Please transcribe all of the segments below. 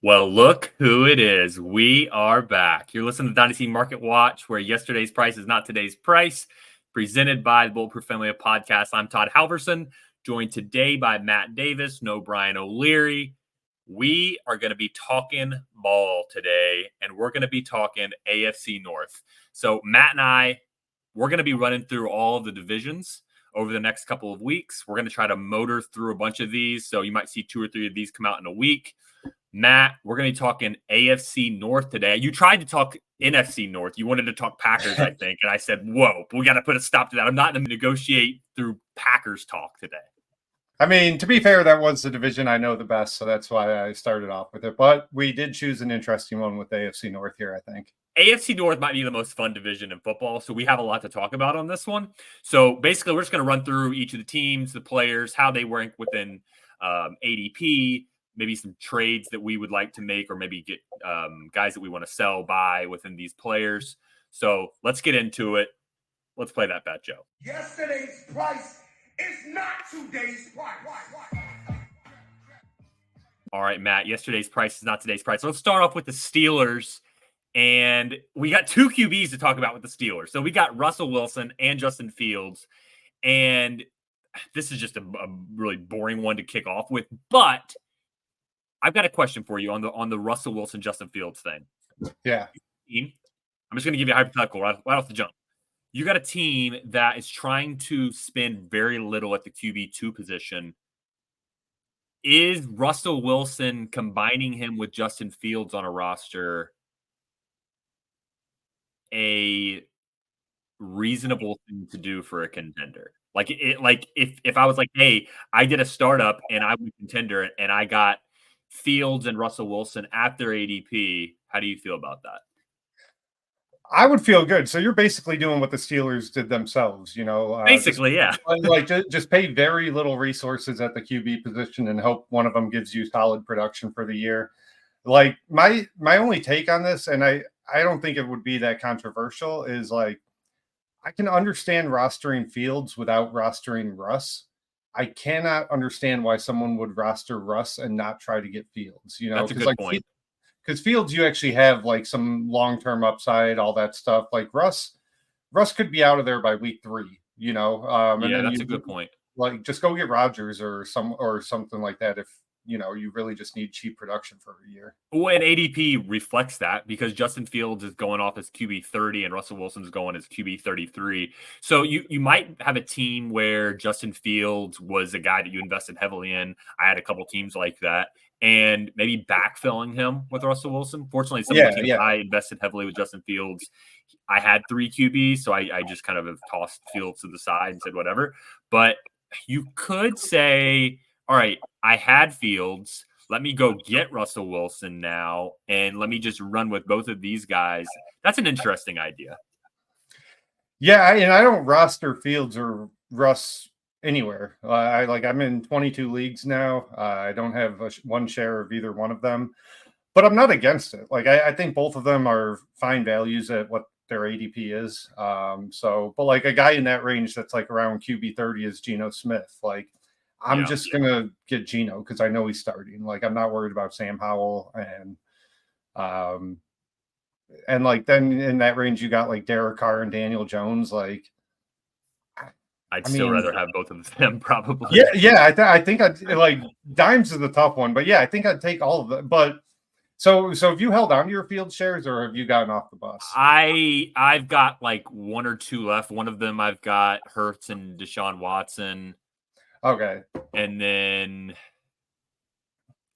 Well, look who it is. We are back. You're listening to Dynasty Market Watch, where yesterday's price is not today's price. Presented by the Bulletproof Family of Podcasts. I'm Todd Halverson, joined today by Matt Davis, no Brian O'Leary. We are going to be talking ball today, and we're going to be talking AFC North. So Matt and I, we're going to be running through all of the divisions over the next couple of weeks. We're going to try to motor through a bunch of these. So you might see 2 or 3 of these come out in a week. Matt, we're going to be talking AFC North today. You tried to talk NFC North. You wanted to talk Packers, I think. And I said, whoa, we got to put a stop to that. I'm not going to negotiate through Packers talk today. I mean, to be fair, that was the division I know the best, so that's why I started off with it. But we did choose an interesting one with AFC North here, I think. AFC North might be the most fun division in football, so we have a lot to talk about on this one. So basically, we're just going to run through each of the teams, the players, how they rank within ADP, maybe some trades that we would like to make, or maybe get guys that we want to sell by within these players. So let's get into it. Let's play that bet, Joe. Yesterday's price is not today's price. All right, Matt, yesterday's price is not today's price. So let's start off with the Steelers. And we got 2 QBs to talk about with the Steelers. So we got Russell Wilson and Justin Fields. And this is just a really boring one to kick off with. But I've got a question for you on the Russell Wilson, Justin Fields thing. Yeah. I'm just going to give you a hypothetical right off the jump. You got a team that is trying to spend very little at the QB2 position. Is Russell Wilson combining him with Justin Fields on a roster a reasonable thing to do for a contender? Like if I was like, hey, I did a startup and I was a contender and I got Fields and Russell Wilson at their ADP, how do you feel about that? I would feel good. So you're basically doing what the Steelers did themselves, Basically, yeah. Just pay very little resources at the QB position and hope one of them gives you solid production for the year. Like my only take on this, and I don't think it would be that controversial, is like I can understand rostering Fields without rostering Russ. I cannot understand why someone would roster Russ and not try to get Fields. That's a good point. Because Fields, you actually have like some long-term upside, all that stuff. Like Russ could be out of there by week 3. And then that's a good point. Like just go get Rodgers or something like that if you really just need cheap production for a year. Well, and ADP reflects that because Justin Fields is going off as QB 30 and Russell Wilson's going as QB 33. So you might have a team where Justin Fields was a guy that you invested heavily in. I had a couple teams like that. And maybe backfilling him with Russell Wilson. Fortunately, some of the teams I invested heavily with Justin Fields, I had 3 QBs, so I just kind of have tossed Fields to the side and said whatever. But you could say, all right, I had Fields. Let me go get Russell Wilson now, and let me just run with both of these guys. That's an interesting idea. Yeah, and I don't roster Fields or Russ anywhere. I'm in 22 leagues now. I don't have one share of either one of them, but I'm not against it. Like I think both of them are fine values at what their ADP is. But like a guy in that range that's like around QB 30 is Geno Smith. Like I'm just gonna get Geno because I know he's starting. Like I'm not worried about Sam Howell and like then in that range you got like Derek Carr and Daniel Jones. Like I'd still rather have both of them, probably. Yeah. I think I'd like Dimes is the tough one, but yeah, I think I'd take all of them. But so have you held on to your Field shares or have you gotten off the bus? I've got like 1 or 2 left. One of them I've got Hurts and Deshaun Watson. Okay. And then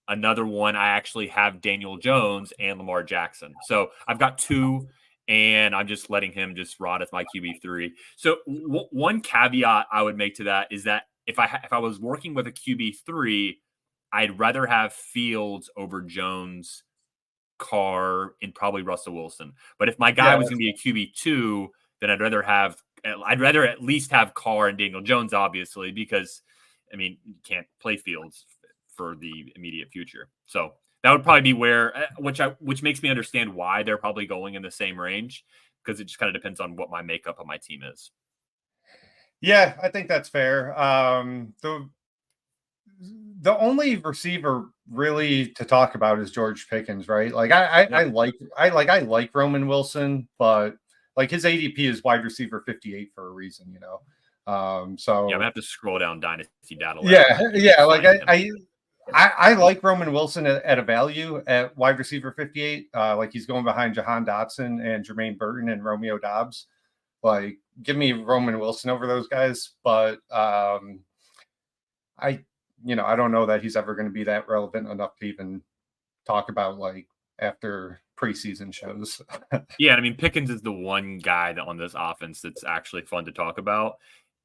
another one I actually have Daniel Jones and Lamar Jackson. So I've got 2. And I'm just letting him just rot as my QB3. So one caveat I would make to that is that if I was working with a QB3, I'd rather have Fields over Jones, Carr, and probably Russell Wilson. But if my guy was going to be a QB2, then I'd rather at least have Carr and Daniel Jones, obviously, because I mean you can't play Fields for the immediate future. So that would probably be where, which makes me understand why they're probably going in the same range, because it just kind of depends on what my makeup of my team is. Yeah, I think that's fair. the only receiver really to talk about is George Pickens, right? Like I like Roman Wilson, but like his ADP is wide receiver 58 for a reason, you know. So I'm gonna have to scroll down Dynasty data. Yeah. Like I like Roman Wilson at a value at wide receiver 58. Like he's going behind Jahan Dotson and Jermaine Burton and Romeo Dobbs. Like, give me Roman Wilson over those guys, but I don't know that he's ever going to be that relevant enough to even talk about like after preseason shows. Yeah, I mean Pickens is the one guy that on this offense that's actually fun to talk about.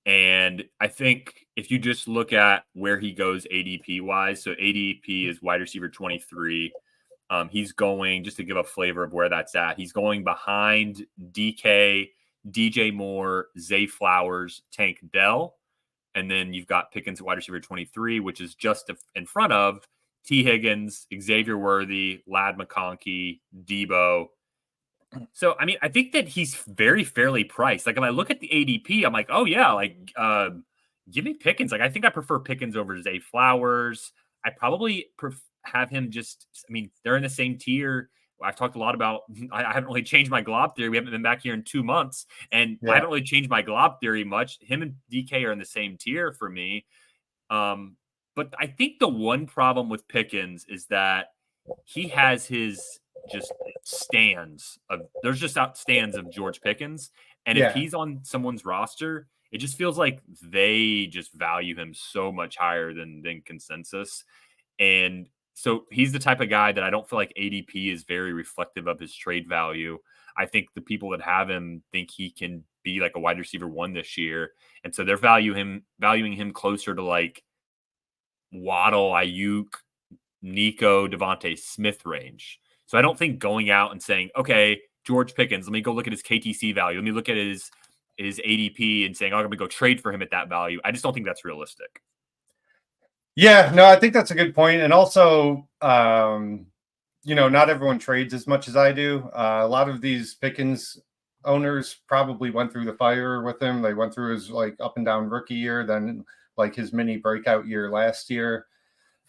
And I think if you just look at where he goes ADP wise, so ADP is wide receiver 23. He's going, just to give a flavor of where that's at, he's going behind DK, DJ Moore, Zay Flowers, Tank Dell. And then you've got Pickens at wide receiver 23, which is just in front of T. Higgins, Xavier Worthy, Lad McConkey, Debo. So, I mean, I think that he's very fairly priced. Like, if I look at the ADP, I'm like, oh, yeah, like, give me Pickens. Like, I think I prefer Pickens over Zay Flowers. I probably have him they're in the same tier. I've talked a lot about, I haven't really changed my glob theory. We haven't been back here in 2 months, and I haven't really changed my glob theory much. Him and DK are in the same tier for me. But I think the one problem with Pickens is that he has his just stands of George Pickens. And if he's on someone's roster, it just feels like they just value him so much higher than consensus. And so he's the type of guy that I don't feel like ADP is very reflective of his trade value. I think the people that have him think he can be like a wide receiver 1 this year. And so they're valuing him closer to like Waddle, Ayuk, Nico, Devontae Smith range. So I don't think going out and saying, okay, George Pickens, let me go look at his KTC value. Let me look at his ADP and saying, oh, I'm going to go trade for him at that value. I just don't think that's realistic. Yeah, no, I think that's a good point. And also, not everyone trades as much as I do. A lot of these Pickens owners probably went through the fire with him. They went through his like up and down rookie year, then like his mini breakout year last year.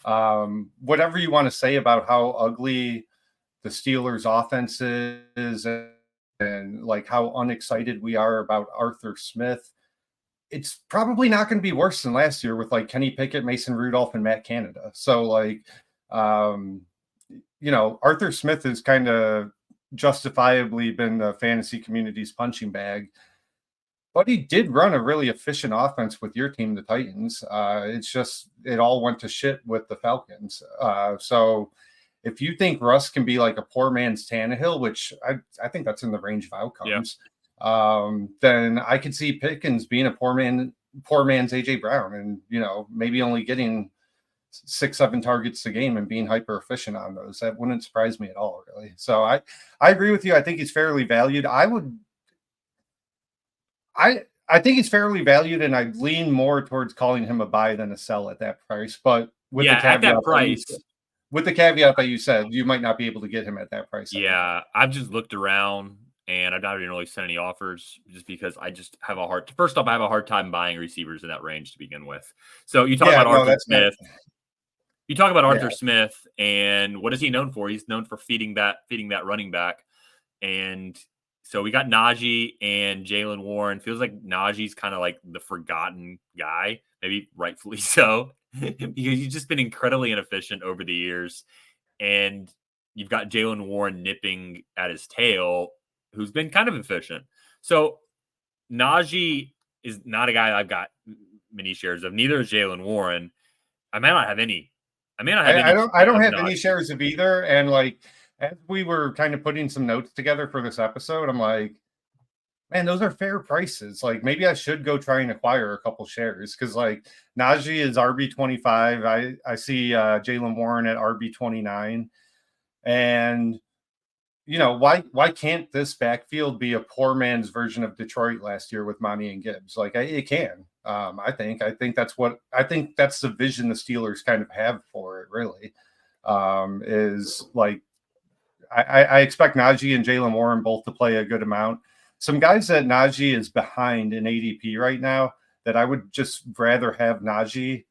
Whatever you want to say about how ugly the Steelers offense is and like how unexcited we are about Arthur Smith, it's probably not going to be worse than last year with like Kenny Pickett, Mason Rudolph, and Matt Canada. So like, Arthur Smith has kind of justifiably been the fantasy community's punching bag, but he did run a really efficient offense with your team, the Titans. It's just, it all went to shit with the Falcons. So if you think Russ can be like a poor man's Tannehill, which I think that's in the range of outcomes, then I could see Pickens being a poor man's AJ Brown, and maybe only getting 6-7 targets a game and being hyper efficient on those. That wouldn't surprise me at all, really. So I agree with you. I think he's fairly valued. I think he's fairly valued, and I'd lean more towards calling him a buy than a sell at that price. But with the caveat at that price. With the caveat that you said, you might not be able to get him at that price. Yeah, I've just looked around and I've not even really sent any offers just because I just have a hard time buying receivers in that range to begin with. So you talk about Arthur Smith. You talk about Arthur Smith, and what is he known for? He's known for feeding that running back. And so we got Najee and Jaylen Warren. Feels like Najee's kind of like the forgotten guy, maybe rightfully so, because he's just been incredibly inefficient over the years. And you've got Jaylen Warren nipping at his tail, who's been kind of efficient. So Najee is not a guy I've got many shares of. Neither is Jaylen Warren. I may not have any. I don't have any shares of either. And like, as we were kind of putting some notes together for this episode, I'm like, man, those are fair prices. Like, maybe I should go try and acquire a couple shares, because like Najee is RB25. I see Jaylen Warren at RB29, and why can't this backfield be a poor man's version of Detroit last year with Monty and Gibbs? Like, it can. I think that's the vision the Steelers kind of have for it. Really, is like, I expect Najee and Jaylen Warren both to play a good amount. Some guys that Najee is behind in ADP right now that I would just rather have Najee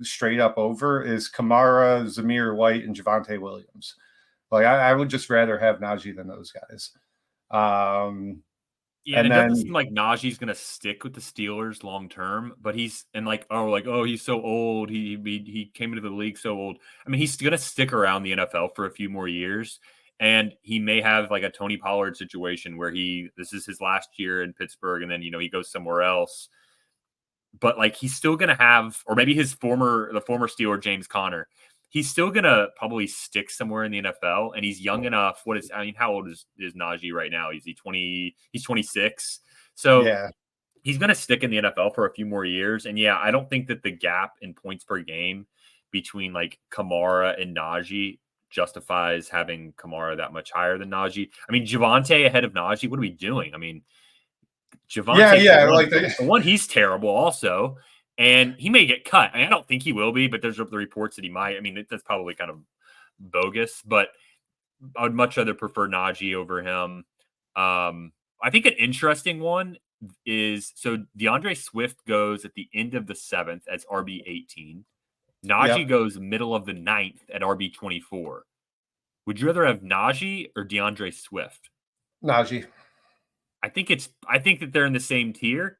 straight up over is Kamara, Zamir White, and Javonte Williams. Like I would just rather have Najee than those guys. Yeah, and it doesn't seem like Najee's going to stick with the Steelers long term, but he's he's so old. He came into the league so old. I mean, he's going to stick around the NFL for a few more years, and he may have like a Tony Pollard situation where this is his last year in Pittsburgh, and then he goes somewhere else. But like he's still going to have, or maybe the former Steeler James Conner, he's still going to probably stick somewhere in the NFL, and he's young enough. How old is Najee right now? Is he 20? He's 26. So yeah, he's going to stick in the NFL for a few more years. And yeah, I don't think that the gap in points per game between like Kamara and Najee justifies having Kamara that much higher than Najee. I mean, Javonte ahead of Najee, what are we doing? I mean, Javonte, for one, he's terrible also. And he may get cut. I mean, I don't think he will be, but there's the reports that he might. I mean, that's probably kind of bogus, but I would much rather prefer Najee over him. I think an interesting one is, so DeAndre Swift goes at the end of the 7th as RB18. Najee goes middle of the 9th at RB24. Would you rather have Najee or DeAndre Swift? Najee. I think that they're in the same tier.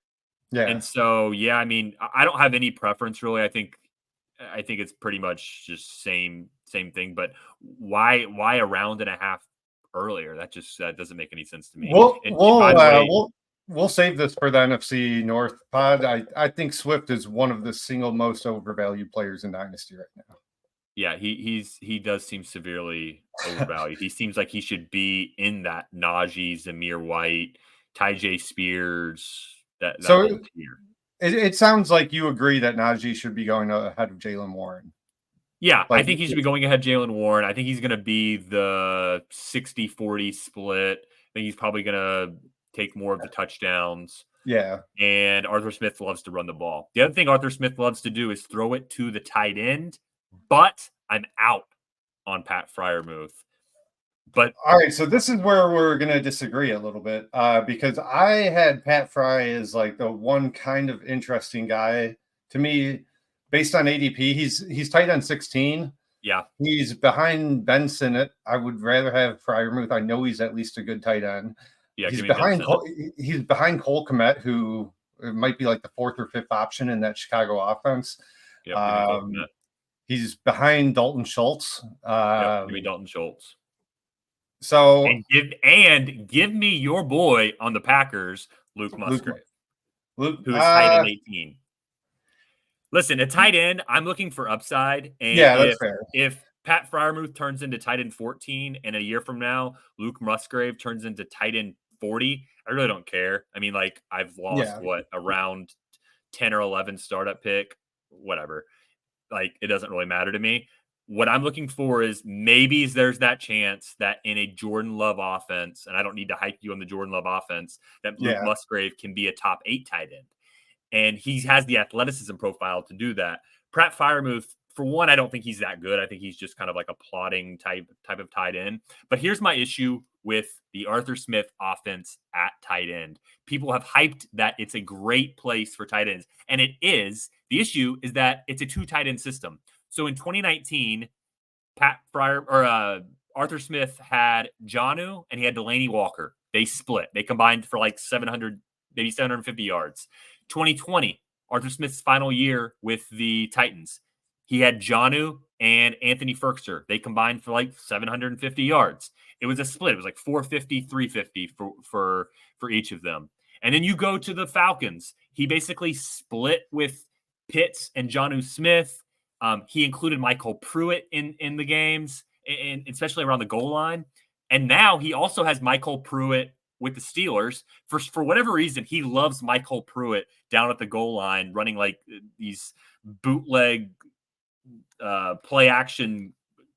Yeah. And so, yeah, I mean, I don't have any preference really. I think it's pretty much just same thing. But why a round and a half earlier? That doesn't make any sense to me. We'll save this for the NFC North pod. I think Swift is one of the single most overvalued players in Dynasty right now. Yeah, he does seem severely overvalued. He seems like he should be in that Najee, Zamir White, Tyjae Spears. It sounds like you agree that Najee should be going ahead of Jaylen Warren. Yeah, I think he should be going ahead of Jaylen Warren. I think he's going to be the 60-40 split. I think he's probably going to take more of the touchdowns. Yeah. And Arthur Smith loves to run the ball. The other thing Arthur Smith loves to do is throw it to the tight end, but I'm out on Pat Freiermuth. But all right, so this is where we're going to disagree a little bit because I had Pat Fry as like the one kind of interesting guy to me based on ADP. He's tight end 16. Yeah, he's behind Ben Sinnott. I would rather have Freiermuth. I know he's at least a good tight end. Yeah, he's behind Cole Kmet, who might be like the 4th or 5th option in that Chicago offense. Yeah, he's behind Dalton Schultz. Give me Dalton Schultz. So give me your boy on the Packers, Luke Musgrave, who is tight end 18. Listen, a tight end, I'm looking for upside. And that's fair. If Pat Freiermuth turns into tight end 14 and a year from now, Luke Musgrave turns into tight end 40, I really don't care. I mean, like I've lost around 10 or 11 startup pick, whatever. Like it doesn't really matter to me. What I'm looking for is maybe there's that chance that in a Jordan Love offense, and I don't need to hype you on the Jordan Love offense, that Luke Musgrave can be a top 8 tight end. And he has the athleticism profile to do that. Pat Freiermuth, for one, I don't think he's that good. I think he's just kind of like a plodding type of tight end. But here's my issue with the Arthur Smith offense at tight end. People have hyped that it's a great place for tight ends, and it is. The issue is that it's a 2 tight end system. So in 2019, Arthur Smith had Jonnu and he had Delaney Walker. They split. They combined for like 700, maybe 750 yards. 2020, Arthur Smith's final year with the Titans. He had Jonnu and Anthony Ferkser. They combined for like 750 yards. It was a split. It was like 450, 350 for each of them. And then you go to the Falcons. He basically split with Pitts and Jonnu Smith. He included Michael Pruitt in the games, and especially around the goal line. And now he also has Michael Pruitt with the Steelers. For whatever reason, he loves Michael Pruitt down at the goal line, running like these bootleg play action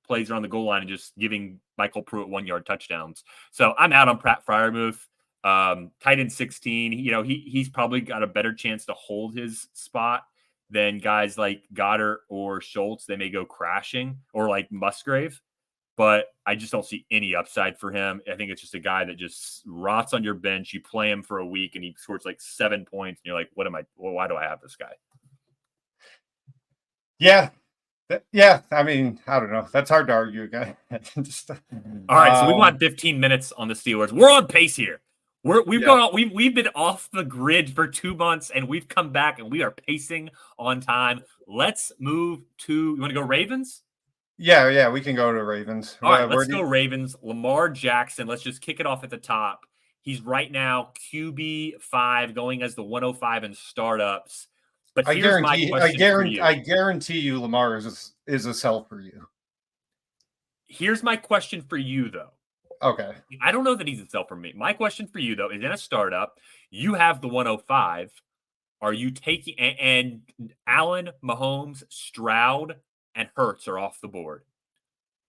plays around the goal line and just giving Michael Pruitt 1-yard touchdowns. So I'm out on Pat Freiermuth. Tight end 16, he's probably got a better chance to hold his spot than guys like Goddard or Schultz. They may go crashing, or like Musgrave, but I just don't see any upside for him. I think it's just a guy that just rots on your bench. You play him for a week and he scores like 7 points and you're like, why do I have this guy? Yeah. Yeah. I mean, I don't know. That's hard to argue, guy. Just, All right, so we want 15 minutes on the Steelers. We're on pace here. yeah. We've been off the grid for 2 months, and we've come back, and we are pacing on time. Let's move to. You want to go Ravens? Yeah. We can go to Ravens. All right, Where let's do go you, Ravens. Lamar Jackson. Let's just kick it off at the top. He's right now QB5, going as the 105 in startups. But here's my question for you. I guarantee you Lamar is a sell for you. Here's my question for you, though. Okay. I don't know that he's a sell for me. My question for you, though, is in a startup, you have the 105. Are you taking and Allen, Mahomes, Stroud, and Hurts are off the board.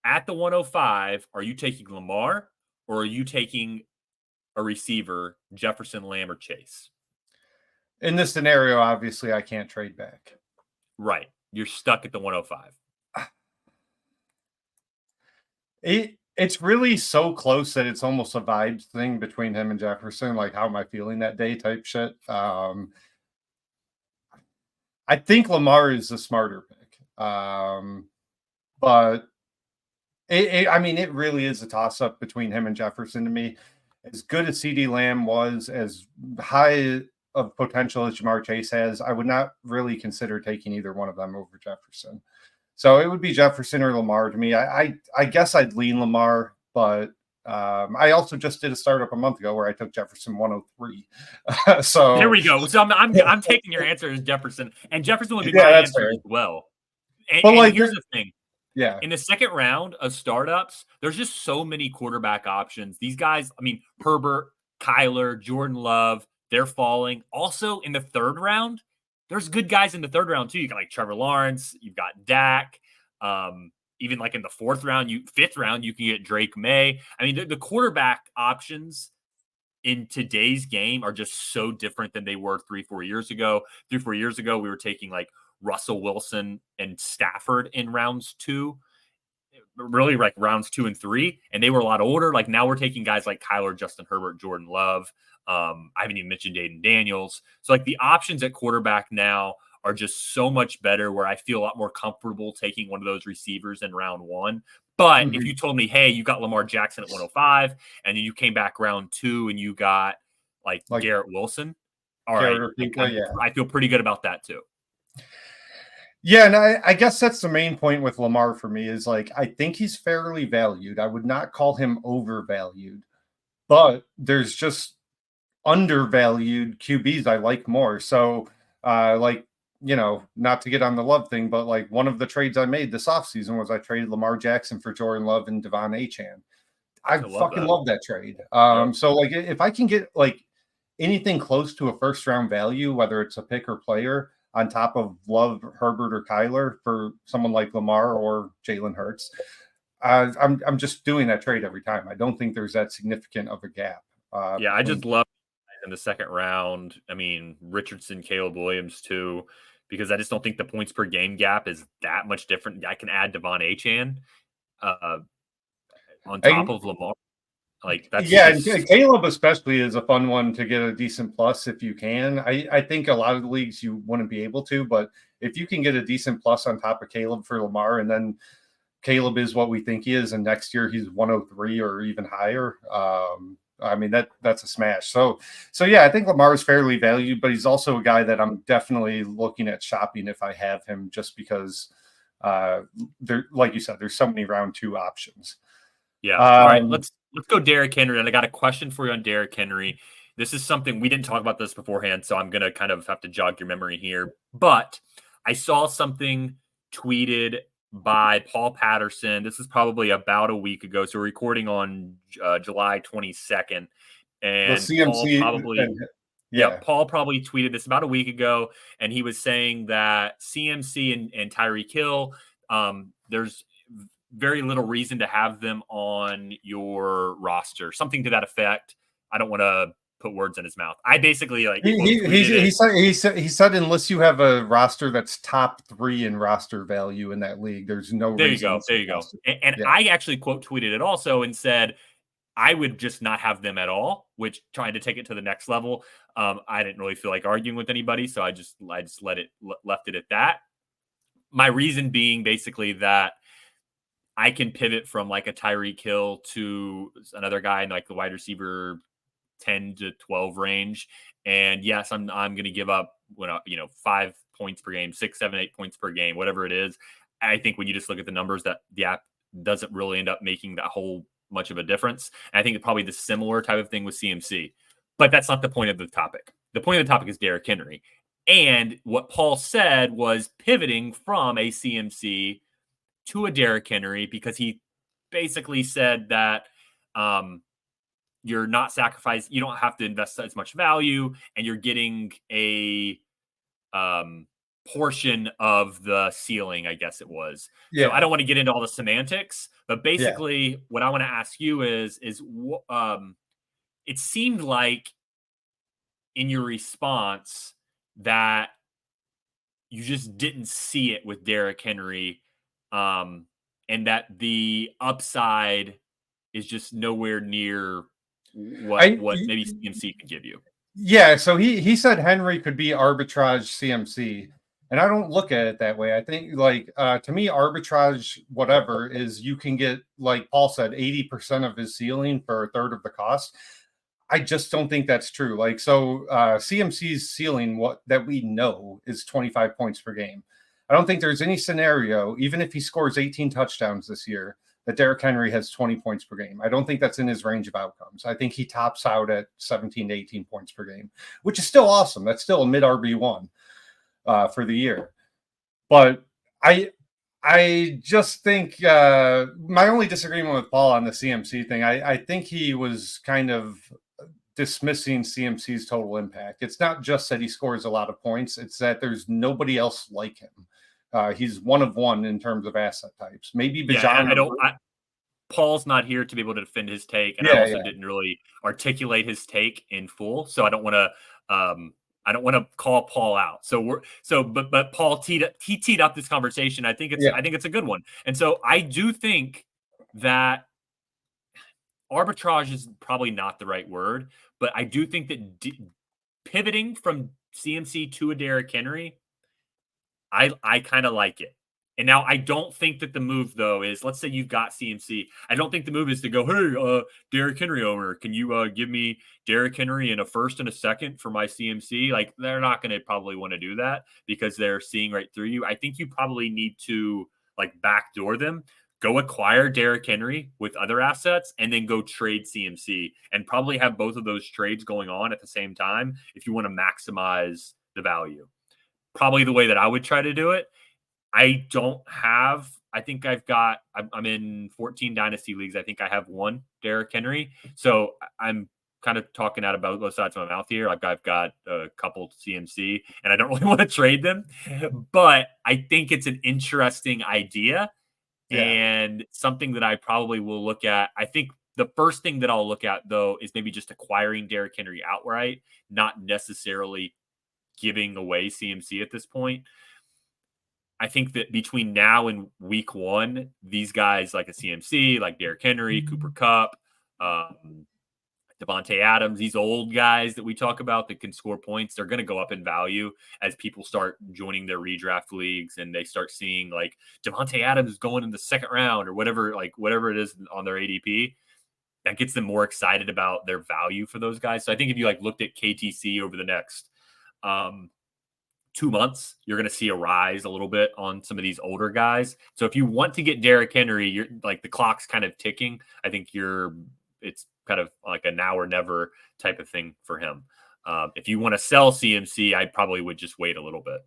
At the 105, are you taking Lamar or are you taking a receiver, Jefferson, Lamb, or Chase? In this scenario, obviously I can't trade back. Right. You're stuck at the 105. It's really so close that it's almost a vibes thing between him and Jefferson, like how am I feeling that day type shit. I think Lamar is the smarter pick. But I mean, it really is a toss up between him and Jefferson to me. As good as CD Lamb was, as high of potential as Jamar Chase has, I would not really consider taking either one of them over Jefferson. So it would be Jefferson or Lamar to me. I guess I'd lean Lamar, but I also just did a startup a month ago where I took Jefferson 103. So there we go. So I'm taking your answer as Jefferson, and Jefferson would be my answer fair. as well. But like, here's the thing. Yeah. In the second round of startups, there's just so many quarterback options. These guys, I mean, Herbert, Kyler, Jordan Love, they're falling. Also in the third round, there's good guys in the third round too. You got like Trevor Lawrence, you've got Dak. Even like in the fifth round, you can get Drake May. I mean, the quarterback options in today's game are just so different than they were 3-4 years ago. 3-4 years ago, we were taking like Russell Wilson and Stafford in rounds 2, really like rounds 2 and 3, and they were a lot older. Like now we're taking guys like Kyler, Justin Herbert, Jordan Love. I haven't even mentioned Aiden Daniels. So like the options at quarterback now are just so much better where I feel a lot more comfortable taking one of those receivers in round 1. But if you told me, hey, you got Lamar Jackson at 105 and then you came back round 2 and you got like Garrett Wilson, all right, I feel pretty good about that too. Yeah, and I guess that's the main point with Lamar for me is like I think he's fairly valued. I would not call him overvalued, but there's just undervalued QBs I like more. So like, you know, not to get on the Love thing, but like one of the trades I made this offseason was I traded Lamar Jackson for Jordan Love and Devon Achane. I fucking love that trade. So like if I can get like anything close to a first round value, whether it's a pick or player on top of Love, Herbert, or Kyler for someone like Lamar or Jalen Hurts, I'm just doing that trade every time. I don't think there's that significant of a gap. I just love in the second round. I mean, Richardson, Caleb Williams too, because I just don't think the points per game gap is that much different. I can add Devon Achane on top of Lamar. Like that's Caleb especially is a fun one to get a decent plus if you can. I think a lot of the leagues you wouldn't be able to, but if you can get a decent plus on top of Caleb for Lamar, and then Caleb is what we think he is, and next year he's 103 or even higher. I mean that's a smash. So yeah, I think Lamar is fairly valued, but he's also a guy that I'm definitely looking at shopping if I have him, just because there, like you said, there's so many round 2 options. Yeah. All right, let's go Derrick Henry. And I got a question for you on Derrick Henry. This is something we didn't talk about this beforehand, so I'm going to kind of have to jog your memory here. But I saw something tweeted by Paul Patterson. This is probably about a week ago. So we're recording on July 22nd. And the CMC, Paul probably tweeted this about a week ago. And he was saying that CMC and Tyreek Hill, there's very little reason to have them on your roster, something to that effect. I don't want to put words in his mouth. I basically like he said unless you have a roster that's top 3 in roster value in that league, there's no reason. There you go. And I actually quote tweeted it also and said I would just not have them at all, which trying to take it to the next level. I didn't really feel like arguing with anybody, so I just left it at that. my reason being basically that I can pivot from like a Tyreek Hill to another guy in like the wide receiver 10 to 12 range. And yes, I'm going to give up 5 points per game, 6, 7, 8 points per game, whatever it is. I think when you just look at the numbers, that the app doesn't really end up making that whole much of a difference. And I think it's probably the similar type of thing with CMC, but that's not the point of the topic. The point of the topic is Derrick Henry. And what Paul said was pivoting from a CMC to a Derrick Henry, because he basically said that you're not sacrificing, you don't have to invest as much value, and you're getting a portion of the ceiling, I guess it was. Yeah. So I don't want to get into all the semantics, but basically what I want to ask you is it seemed like in your response that you just didn't see it with Derrick Henry, and that the upside is just nowhere near what maybe CMC could give you. Yeah, so he said Henry could be arbitrage CMC, and I don't look at it that way. I think like to me, arbitrage whatever is you can get, like Paul said, 80% of his ceiling for a third of the cost. I just don't think that's true. Like, so CMC's ceiling, what that we know, is 25 points per game. I don't think there's any scenario, even if he scores 18 touchdowns this year, that Derrick Henry has 20 points per game. I don't think that's in his range of outcomes. I think he tops out at 17 to 18 points per game, which is still awesome. That's still a mid RB1 for the year. But I just think my only disagreement with Paul on the CMC thing, I think he was kind of dismissing CMC's total impact. It's not just that he scores a lot of points. It's that there's nobody else like him. He's one of one in terms of asset types. Maybe Bijan. Paul's not here to be able to defend his take, and I also didn't really articulate his take in full, so I don't want to call Paul out. But Paul teed up this conversation. I think it's a good one, and so I do think that arbitrage is probably not the right word, but I do think that pivoting from CMC to a Derrick Henry, I kind of like it. And now I don't think that the move, though, is, let's say you've got CMC. I don't think the move is to go, hey, Derrick Henry owner, can you give me Derrick Henry in a first and a second for my CMC? Like, they're not going to probably want to do that because they're seeing right through you. I think you probably need to like backdoor them, go acquire Derrick Henry with other assets, and then go trade CMC, and probably have both of those trades going on at the same time if you want to maximize the value. Probably the way that I would try to do it. I think I'm in 14 Dynasty leagues. I think I have one Derrick Henry. So I'm kind of talking out of both sides of my mouth here. I've got a couple CMC, and I don't really want to trade them, but I think it's an interesting idea and something that I probably will look at. I think the first thing that I'll look at, though, is maybe just acquiring Derrick Henry outright, not necessarily giving away CMC at this point. I think that between now and week 1, these guys like a CMC, like Derrick Henry, Cooper Kupp, Devontae Adams, these old guys that we talk about that can score points, they're going to go up in value as people start joining their redraft leagues and they start seeing like Devontae Adams going in the second round or whatever it is on their ADP. That gets them more excited about their value for those guys. So I think if you like looked at KTC over the next 2 months, you're going to see a rise a little bit on some of these older guys. So if you want to get Derrick Henry, you're like the clock's kind of ticking. I think it's kind of like a now or never type of thing for him. If you want to sell CMC, I probably would just wait a little bit.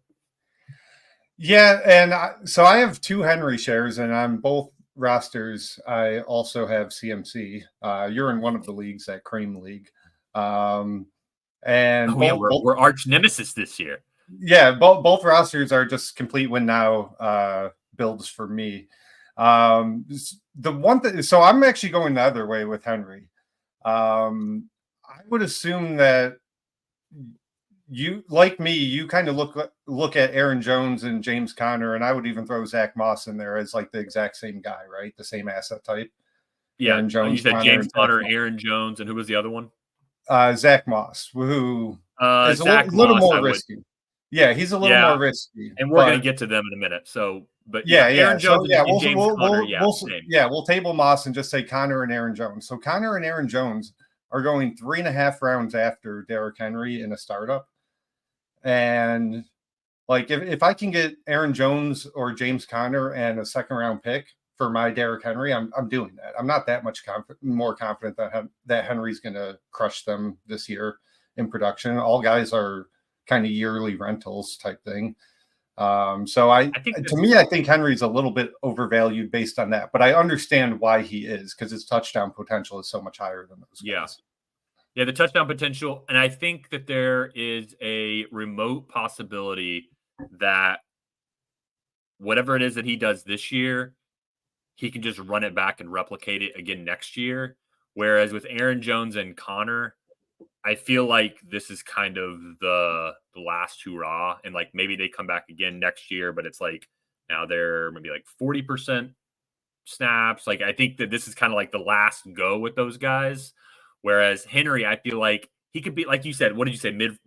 Yeah, and so I have 2 Henry shares, and on both rosters, I also have CMC. You're in one of the leagues, that Cream League. And we're arch nemesis this year. Yeah, both rosters are just complete win now builds for me. The one thing, so I'm actually going the other way with Henry. I would assume that you, like me, you kind of look at Aaron Jones and James Conner, and I would even throw Zach Moss in there as like the exact same guy, right? The same asset type. Yeah, Aaron Jones, you said James Conner, Aaron Jones, and who was the other one? Zach Moss, who is Zach a little Moss, more risky. Yeah, he's a little more risky. And we're going to get to them in a minute. So, but yeah, Aaron Jones and James Conner, same. We'll table Moss and just say Conner and Aaron Jones. So Conner and Aaron Jones are going 3.5 rounds after Derrick Henry in a startup. And like, if I can get Aaron Jones or James Conner and a second round pick for my Derrick Henry, I'm doing that. I'm not that much more confident that Henry's going to crush them this year in production. All guys are kind of yearly rentals type thing. So I think Henry's a little bit overvalued based on that, but I understand why he is, because his touchdown potential is so much higher than those guys. Yeah, the touchdown potential. And I think that there is a remote possibility that whatever it is that he does this year, he can just run it back and replicate it again next year. Whereas with Aaron Jones and Conner, I feel like this is kind of the last hurrah. And like maybe they come back again next year, but it's like now they're maybe like 40% snaps. Like I think that this is kind of like the last go with those guys. Whereas Henry, I feel like he could be, like you said, what did you say? Mid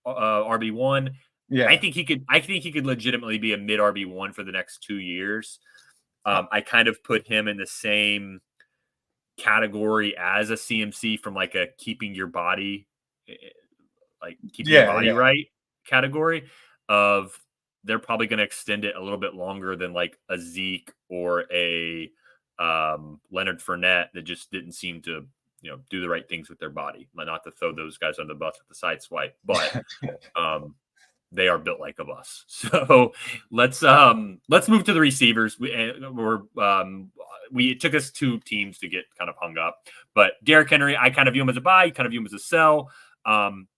RB1. Yeah. I think he could legitimately be a mid RB1 for the next 2 years. I kind of put him in the same category as a CMC from like a keeping your body right category of they're probably going to extend it a little bit longer than like a Zeke or a Leonard Fournette that just didn't seem to do the right things with their body. Not to throw those guys on the bus with the side swipe, but they are built like a bus. So let's move to the receivers. It took us 2 teams to get kind of hung up, but Derrick Henry, I kind of view him as a buy, kind of view him as a sell.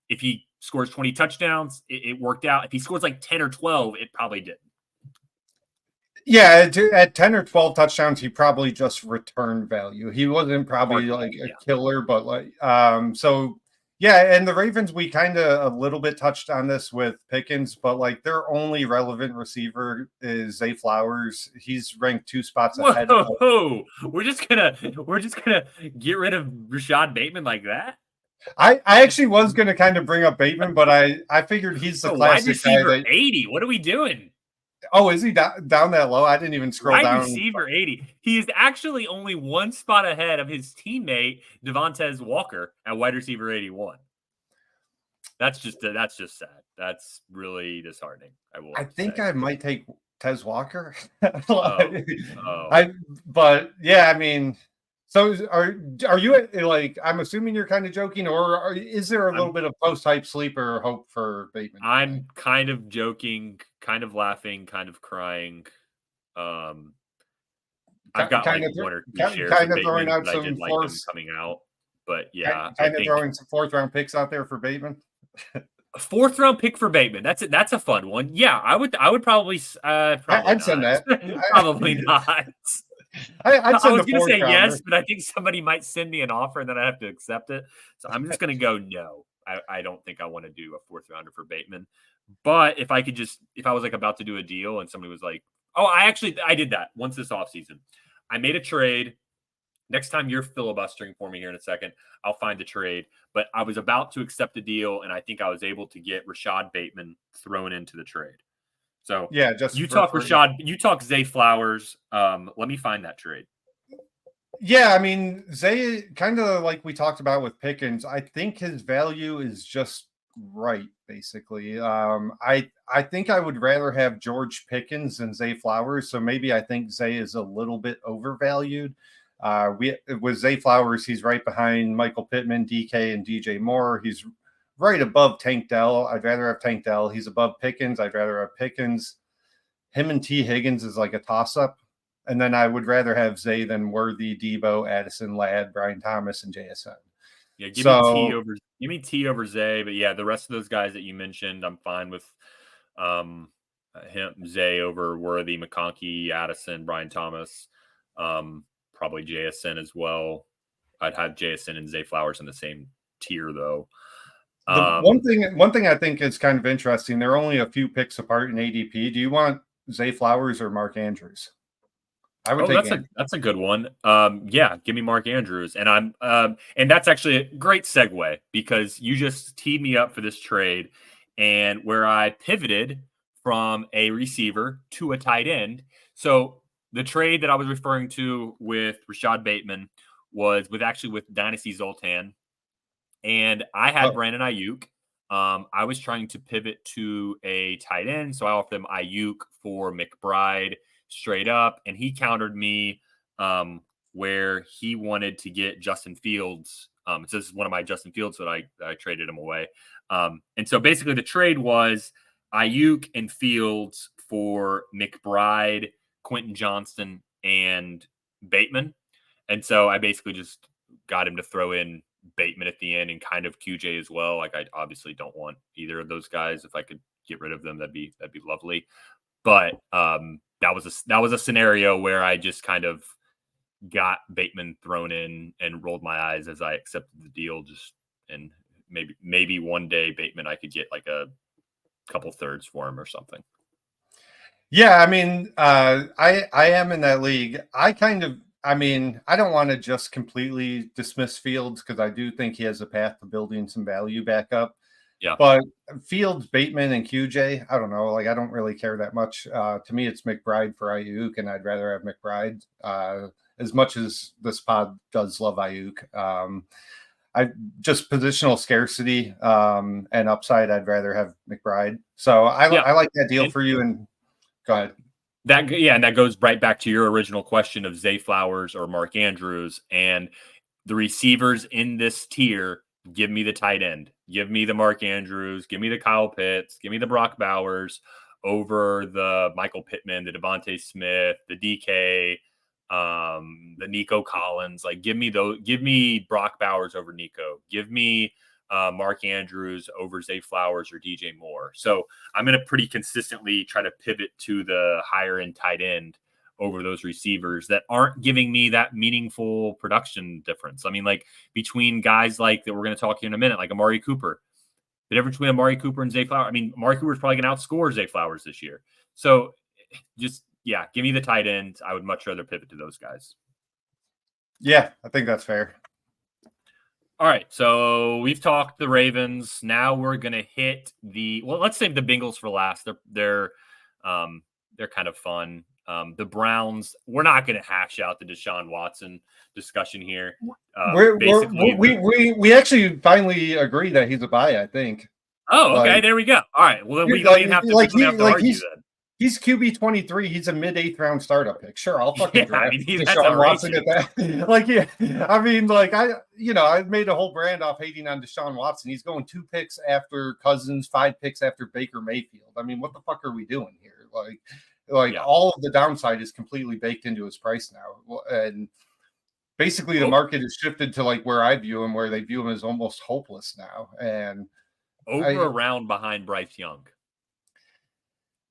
If he scores 20 touchdowns, it worked out. If he scores like 10 or 12, it probably didn't. Yeah, at 10 or 12 touchdowns, he probably just returned value. He wasn't probably like a killer, but like, so yeah. And the Ravens, we kind of a little bit touched on this with Pickens, but like their only relevant receiver is Zay Flowers. He's ranked 2 spots ahead. Whoa, we're just gonna get rid of Rashad Bateman like that. I actually was going to kind of bring up Bateman, but I figured he's the classic wide receiver guy 80. What are we doing? Oh, is he down that low? I didn't even scroll wide down. Receiver 80. He is actually only 1 spot ahead of his teammate Devontae Walker at wide receiver 81. That's just sad. That's really disheartening. I think I might take Tez Walker. Oh. But yeah, I mean, so are you like? I'm assuming you're kind of joking, or is there a little bit of post-hype sleeper hope for Bateman? I'm kind of joking, kind of laughing, kind of crying. I've got like 1 or 2 shares kind of of throwing Bateman, out some like him coming out, but yeah, kind of throwing some 4th-round picks out there for Bateman. A 4th-round pick for Bateman. That's it. That's a fun one. Yeah, I would probably. I'd send that. Probably not. I was going to say yes, but I think somebody might send me an offer and then I have to accept it. So I'm just going to go no. I don't think I want to do a 4th rounder for Bateman. But if I was like about to do a deal and somebody was like, oh, I did that once this offseason. I made a trade. Next time you're filibustering for me here in a second, I'll find the trade. But I was about to accept the deal, and I think I was able to get Rashad Bateman thrown into the trade. So yeah, just you talk Rashad, you talk Zay Flowers. Let me find that trade. Yeah, I mean, Zay, kind of like we talked about with Pickens, I think his value is just right, basically. I think I would rather have George Pickens than Zay Flowers, so maybe I think Zay is a little bit overvalued. With Zay Flowers, he's right behind Michael Pittman, DK, and DJ Moore. He's right above Tank Dell. I'd rather have Tank Dell. He's above Pickens. I'd rather have Pickens. Him and T. Higgins is like a toss-up. And then I would rather have Zay than Worthy, Debo, Addison, Ladd, Brian Thomas, and JSN. Yeah, give me T over Zay. But yeah, the rest of those guys that you mentioned, I'm fine with Zay over Worthy, McConkey, Addison, Brian Thomas, probably JSN as well. I'd have JSN and Zay Flowers in the same tier though. One thing I think is kind of interesting. They're only a few picks apart in ADP. Do you want Zay Flowers or Mark Andrews? I would take that's a good one. Yeah, give me Mark Andrews, and I'm and that's actually a great segue because you just teed me up for this trade, and where I pivoted from a receiver to a tight end. So the trade that I was referring to with Rashad Bateman was with Dynasty Zoltan, and I had Brandon Ayuk. I was trying to pivot to a tight end, so I offered him Ayuk for McBride straight up, and he countered me where he wanted to get Justin Fields. So this is one of my Justin Fields that I traded him away. And so basically the trade was Ayuk and Fields for McBride, Quentin Johnston, and Bateman. And so I basically just got him to throw in Bateman at the end and kind of QJ as well. Like I obviously don't want either of those guys. If I could get rid of them, that'd be lovely. But that was a scenario where I just kind of got Bateman thrown in and rolled my eyes as I accepted the deal. And maybe one day Bateman I could get like a couple thirds for him or something. Yeah, I mean, I am in that league. I don't want to just completely dismiss Fields because I do think he has a path to building some value back up. Yeah. But Fields, Bateman, and QJ, I don't know. Like, I don't really care that much. To me, it's McBride for Ayuk, and I'd rather have McBride as much as this pod does love Ayuk. I just positional scarcity and upside, I'd rather have McBride. So I like that deal for you. And go ahead. And that goes right back to your original question of Zay Flowers or Mark Andrews. And the receivers in this tier, give me the tight end. Give me the Mark Andrews. Give me the Kyle Pitts. Give me the Brock Bowers over the Michael Pittman, the Devontae Smith, the DK, the Nico Collins. Like, give me Brock Bowers over Nico. Give me Mark Andrews over Zay Flowers or DJ Moore. So I'm going to pretty consistently try to pivot to the higher end tight end over those receivers that aren't giving me that meaningful production difference. I mean, like between guys like that we're going to talk here in a minute, like Amari Cooper, the difference between Amari Cooper and Zay Flowers. I mean, Amari Cooper is probably going to outscore Zay Flowers this year. So just, give me the tight end. I would much rather pivot to those guys. Yeah, I think that's fair. All right, so we've talked the Ravens. Now we're gonna hit let's save the Bengals for last. They're kind of fun. The Browns. We're not gonna hash out the Deshaun Watson discussion here. We actually finally agree that he's a buy. I think. Oh, okay. There we go. All right. Well, then we don't even have to argue then. He's QB 23. He's a mid-8th round startup pick. Sure, I'll fucking draft Deshaun Watson at that. I made a whole brand off hating on Deshaun Watson. He's going 2 picks after Cousins, 5 picks after Baker Mayfield. I mean, what the fuck are we doing here? All of the downside is completely baked into his price now. And basically the market has shifted to like where I view him, where they view him as almost hopeless now. And over a round behind Bryce Young.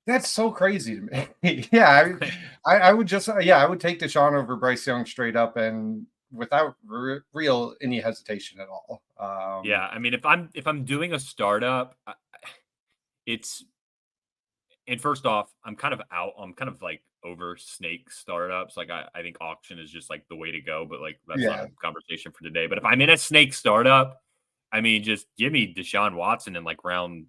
That's so crazy to me. I would take Deshaun over Bryce Young straight up and without real any hesitation at all. I mean, if I'm doing a startup, and first off, I'm kind of out. I'm kind of like over snake startups. Like I think auction is just like the way to go, but like that's not a conversation for today. But if I'm in a snake startup, I mean, just give me Deshaun Watson in like round.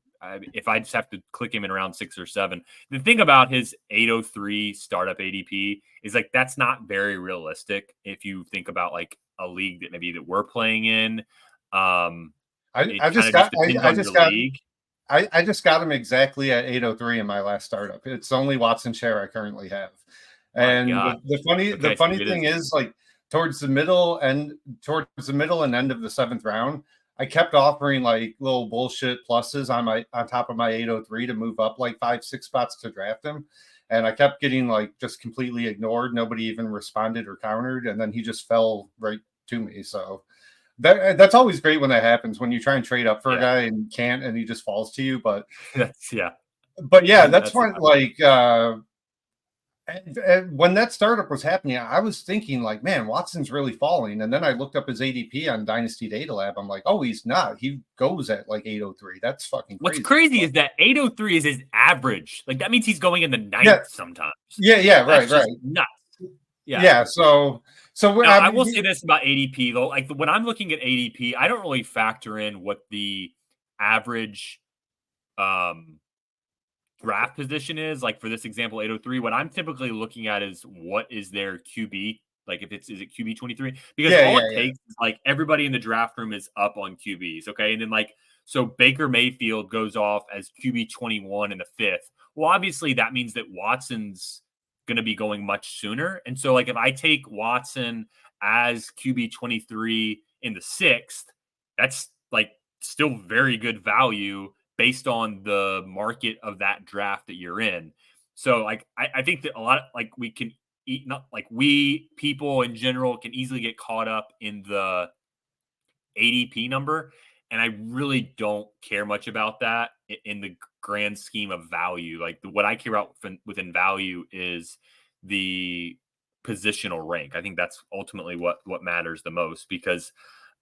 If I just have to click him in around 6 or 7, the thing about his 803 startup ADP is like that's not very realistic. If you think about like a league that we're playing in, I just got him exactly at 803 in my last startup. It's the only Watson share I currently have. And the funny thing is like towards the middle and end of the 7th round, I kept offering like little bullshit pluses on top of my 803 to move up like 5-6 spots to draft him. And I kept getting like just completely ignored. Nobody even responded or countered. And then he just fell right to me. So that's always great when that happens, when you try and trade up for a guy and can't, and he just falls to you. But that's fine. Like, when that startup was happening, I was thinking like, man, Watson's really falling. And then I looked up his ADP on Dynasty Data Lab. I'm like, oh, he's not. He goes at like 803. That's fucking crazy. What's crazy is that 803 is his average. Like that means he's going in the 9th sometimes. Right. Nuts. So now, I will say this about ADP though. Like when I'm looking at ADP, I don't really factor in what the average draft position is. Like for this example, 803, what I'm typically looking at is what is their QB. Like if is it QB 23? Because all it takes is like everybody in the draft room is up on QBs. Okay. And then like, so Baker Mayfield goes off as QB 21 in the 5th. Well, obviously that means that Watson's going to be going much sooner. And so like if I take Watson as QB 23 in the 6th, that's like still very good value based on the market of that draft that you're in. So like I think that a lot of like we can eat not like we people in general can easily get caught up in the ADP number. And I really don't care much about that in the grand scheme of value. Like what I care about within value is the positional rank. I think that's ultimately what matters the most because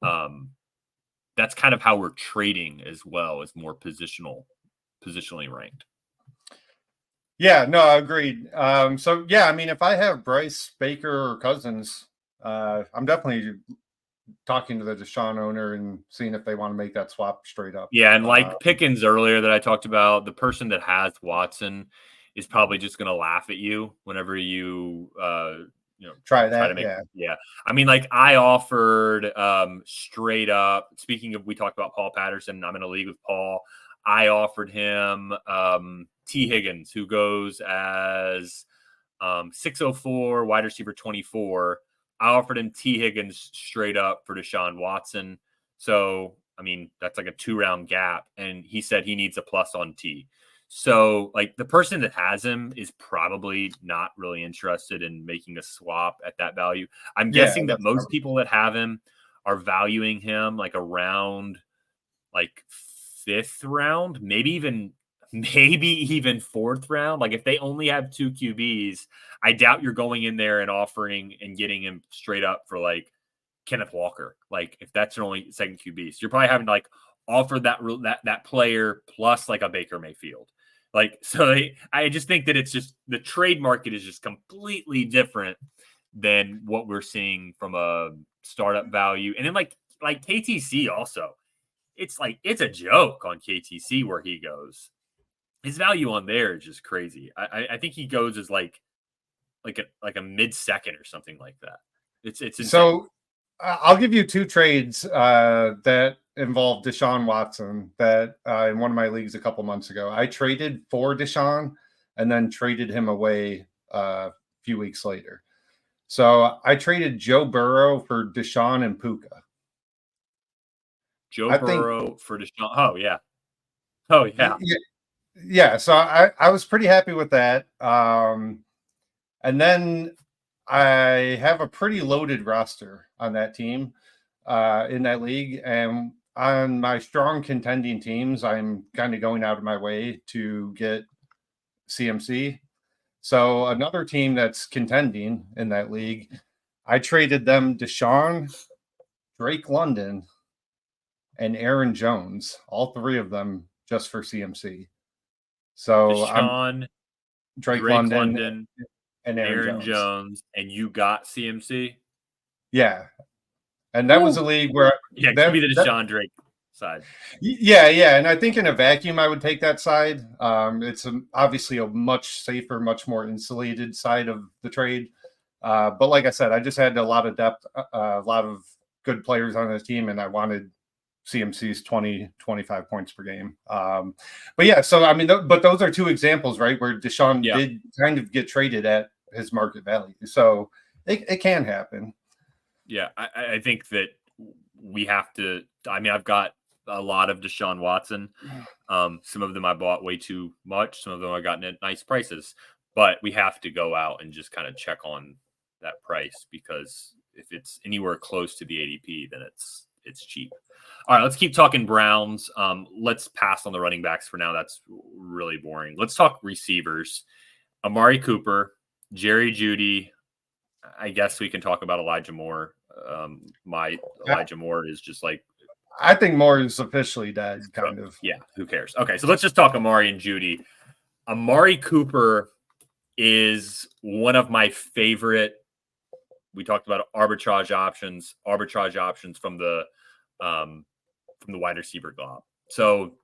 that's kind of how we're trading as well as more positionally ranked. Yeah, no, agreed. So yeah, I mean, if I have Bryce, Baker, or Cousins, I'm definitely talking to the Deshaun owner and seeing if they want to make that swap straight up. Yeah, and like Pickens earlier that I talked about, the person that has Watson is probably just going to laugh at you whenever you try that. To make yeah. I mean, like I offered straight up. Speaking of, we talked about Paul Patterson. I'm in a league with Paul. I offered him T. Higgins, who goes as 604 wide receiver 24. I offered him T. Higgins straight up for Deshaun Watson. So, I mean, that's like a 2-round gap. And he said he needs a plus on T. So, like, the person that has him is probably not really interested in making a swap at that value. I'm guessing that most people that have him are valuing him like around like 5th round, maybe even 4th round. Like if they only have 2 QBs, I doubt you're going in there and offering and getting him straight up for like Kenneth Walker. Like if that's your only second QB, so you're probably having to like offer that player plus like a Baker Mayfield. Like, so I just think that it's just the trade market is just completely different than what we're seeing from a startup value. And then like KTC also, it's like, it's a joke on KTC where he goes. His value on there is just crazy. I think he goes as like a mid-second or something like that. It's insane. So I'll give you 2 trades that involve Deshaun Watson that in one of my leagues a couple months ago. I traded for Deshaun and then traded him away a few weeks later. So I traded Joe Burrow for Deshaun and Puka. Burrow for Deshaun. Oh yeah. Oh yeah. Yeah. So I was pretty happy with that. And then I have a pretty loaded roster on that team in that league. And on my strong contending teams, I'm kind of going out of my way to get CMC. So another team that's contending in that league, I traded them Deshaun, Drake London, and Aaron Jones, all 3 of them just for CMC. So Deshaun, Drake London, and Aaron Jones, and you got CMC? Yeah. And that was a league where give me the Deshaun Drake side. Yeah. And I think in a vacuum, I would take that side. It's obviously a much safer, much more insulated side of the trade. But like I said, I just had a lot of depth, a lot of good players on this team, and I wanted CMC's 20, 25 points per game. But yeah, so I mean, but those are 2 examples, right, where Deshaun did kind of get traded at his market value. So it can happen. Yeah, I think that we have to. I mean, I've got a lot of Deshaun Watson. Some of them I bought way too much. Some of them I gotten at nice prices. But we have to go out and just kind of check on that price, because if it's anywhere close to the ADP, then it's cheap. All right, let's keep talking Browns. Let's pass on the running backs for now. That's really boring. Let's talk receivers. Amari Cooper, Jerry Jeudy. I guess we can talk about Elijah Moore. Elijah Moore is just like, I think Moore is officially dead, kind of. Yeah, who cares? Okay, so let's just talk Amari and Jeudy. Amari Cooper is one of my favorite. We talked about arbitrage options from the wide receiver glob. So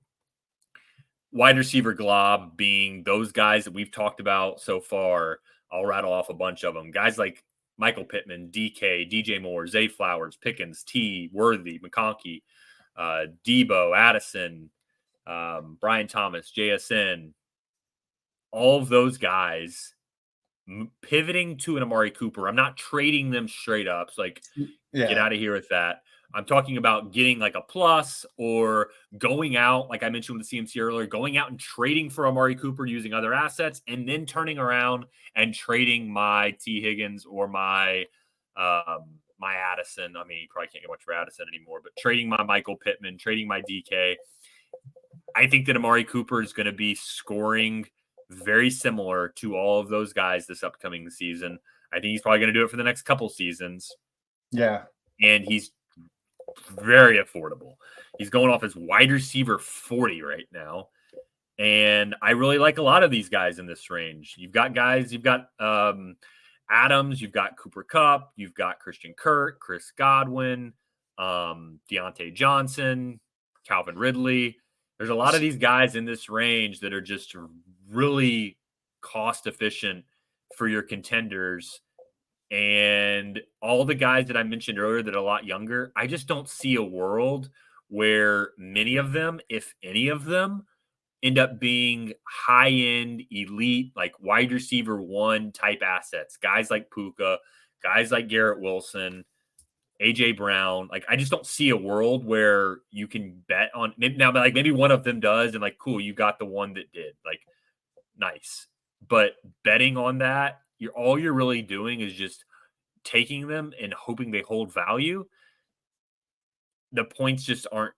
wide receiver glob being those guys that we've talked about so far. I'll rattle off a bunch of them. Guys like Michael Pittman, DK, DJ Moore, Zay Flowers, Pickens, T, Worthy, McConkey, Debo, Addison, Brian Thomas, JSN, all of those guys pivoting to an Amari Cooper. I'm not trading them straight up. So get out of here with that. I'm talking about getting like a plus or going out, like I mentioned with the CMC earlier, going out and trading for Amari Cooper using other assets and then turning around and trading my T. Higgins or my my Addison. I mean, you probably can't get much for Addison anymore, but trading my Michael Pittman, trading my DK. I think that Amari Cooper is going to be scoring very similar to all of those guys this upcoming season. I think he's probably going to do it for the next couple seasons. Yeah. And he's very affordable. He's going off as wide receiver 40 right now. And I really like a lot of these guys in this range. You've got Adams, you've got Cooper Kupp, you've got Christian Kirk, Chris Godwin, Deontay Johnson, Calvin Ridley. There's a lot of these guys in this range that are just really cost efficient for your contenders. And all the guys that I mentioned earlier that are a lot younger, I just don't see a world where many of them, if any of them, end up being high-end, elite, like wide receiver 1 type assets. Guys like Puka, guys like Garrett Wilson, AJ Brown. Like, I just don't see a world where you can bet on maybe one of them does, and like, cool, you got the one that did. Like, nice. But betting on that, all you're really doing is just taking them and hoping they hold value. The points just aren't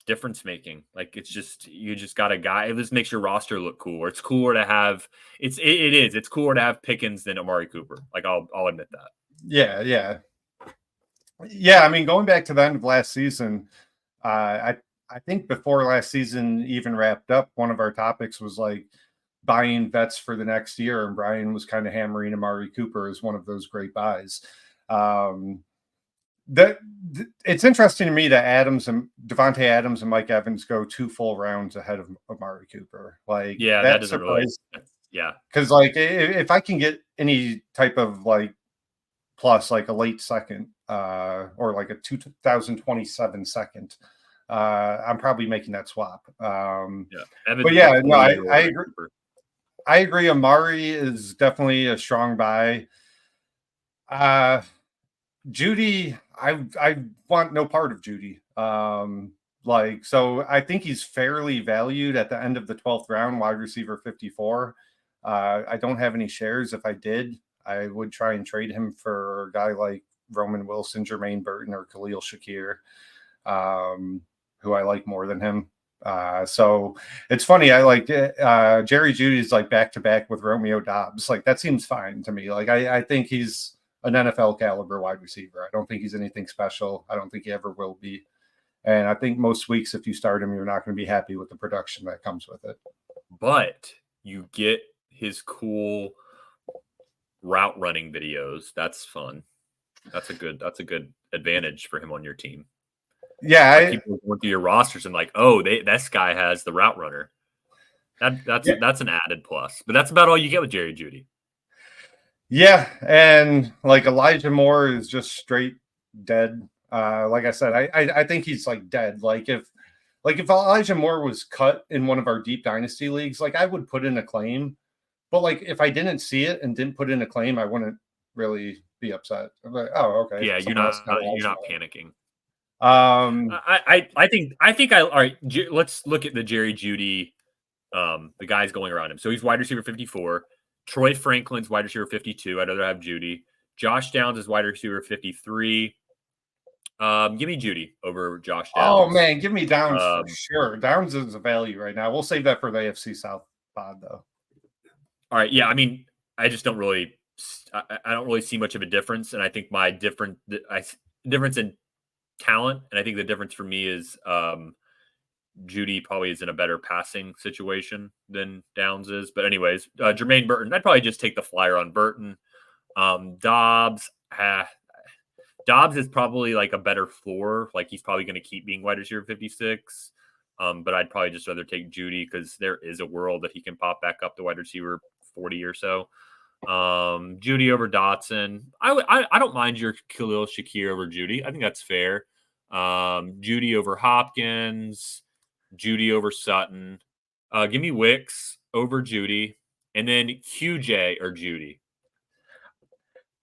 difference making. Like, it's just, you just got a guy. It just makes your roster look cooler. It's cooler to have it's cooler to have Pickens than Amari Cooper. Like, I'll admit that. Yeah. I mean, going back to the end of last season, I think before last season even wrapped up, one of our topics was like buying vets for the next year, and Brian was kind of hammering Amari Cooper as one of those great buys. It's interesting to me that Devontae Adams and Mike Evans go 2 full rounds ahead of Amari Cooper. Like, yeah, that doesn't really, yeah. Because like if I can get any type of like plus, like a late second or like a 2027 second, I'm probably making that swap. But yeah, no, I agree. I agree. Amari is definitely a strong buy. Judy, I want no part of Judy. So I think he's fairly valued at the end of the 12th round, wide receiver 54. I don't have any shares. If I did, I would try and trade him for a guy like Roman Wilson, Jermaine Burton, or Khalil Shakir, who I like more than him. So it's funny. I like Jerry Judy's like back to back with Romeo Doubs. Like, that seems fine to me. Like, I think he's an NFL caliber wide receiver. I don't think he's anything special. I don't think he ever will be. And I think most weeks, if you start him, you're not going to be happy with the production that comes with it. But you get his cool route running videos. That's fun. That's a good advantage for him on your team. Yeah, people going through your rosters and like, oh, this guy has the route runner. That's an added plus. But that's about all you get with Jerry Jeudy. Yeah, and like Elijah Moore is just straight dead. Like I said, I think he's like dead. Like if Elijah Moore was cut in one of our deep dynasty leagues, like I would put in a claim. But like if I didn't see it and didn't put in a claim, I wouldn't really be upset. I'm like, oh, okay. Yeah, you're not panicking. I think all right. Let's look at the Jerry Jeudy, the guys going around him. So he's wide receiver 54. Troy Franklin's wide receiver 52. I'd rather have Jeudy. Josh Downs is wide receiver 53. Give me Jeudy over Josh Downs. Oh man, give me Downs for sure. Downs is a value right now. We'll save that for the AFC South pod though. All right, yeah. I mean, I just don't really see much of a difference, and I think my difference in talent, and I think the difference for me is Jeudy probably is in a better passing situation than Downs is. But anyways, Jermaine Burton, I'd probably just take the flyer on Burton. Dobbs is probably like a better floor. Like, he's probably going to keep being wide receiver 56. But I'd probably just rather take Judy because there is a world that he can pop back up to wide receiver 40 or so. Judy over Dotson. I don't mind your Khalil Shakir over Judy. I think that's fair. Judy over Hopkins. Judy over Sutton. Give me Wicks over Judy. And then QJ or Judy.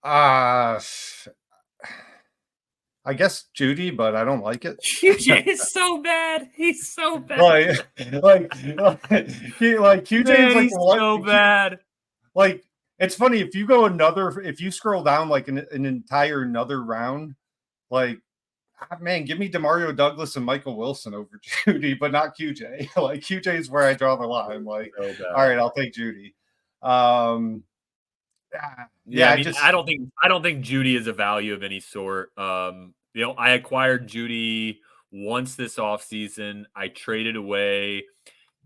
I guess Judy, but I don't like it. QJ is so bad. He's so bad. QJ is like he's so bad. Like, it's funny if you scroll down like an entire another round, like, man, give me Demario Douglas and Michael Wilson over Judy, but not QJ. Like, QJ is where I draw the line. Like, all right, I'll take Judy. Yeah, I don't think Judy is a value of any sort. I acquired Judy once this offseason. I traded away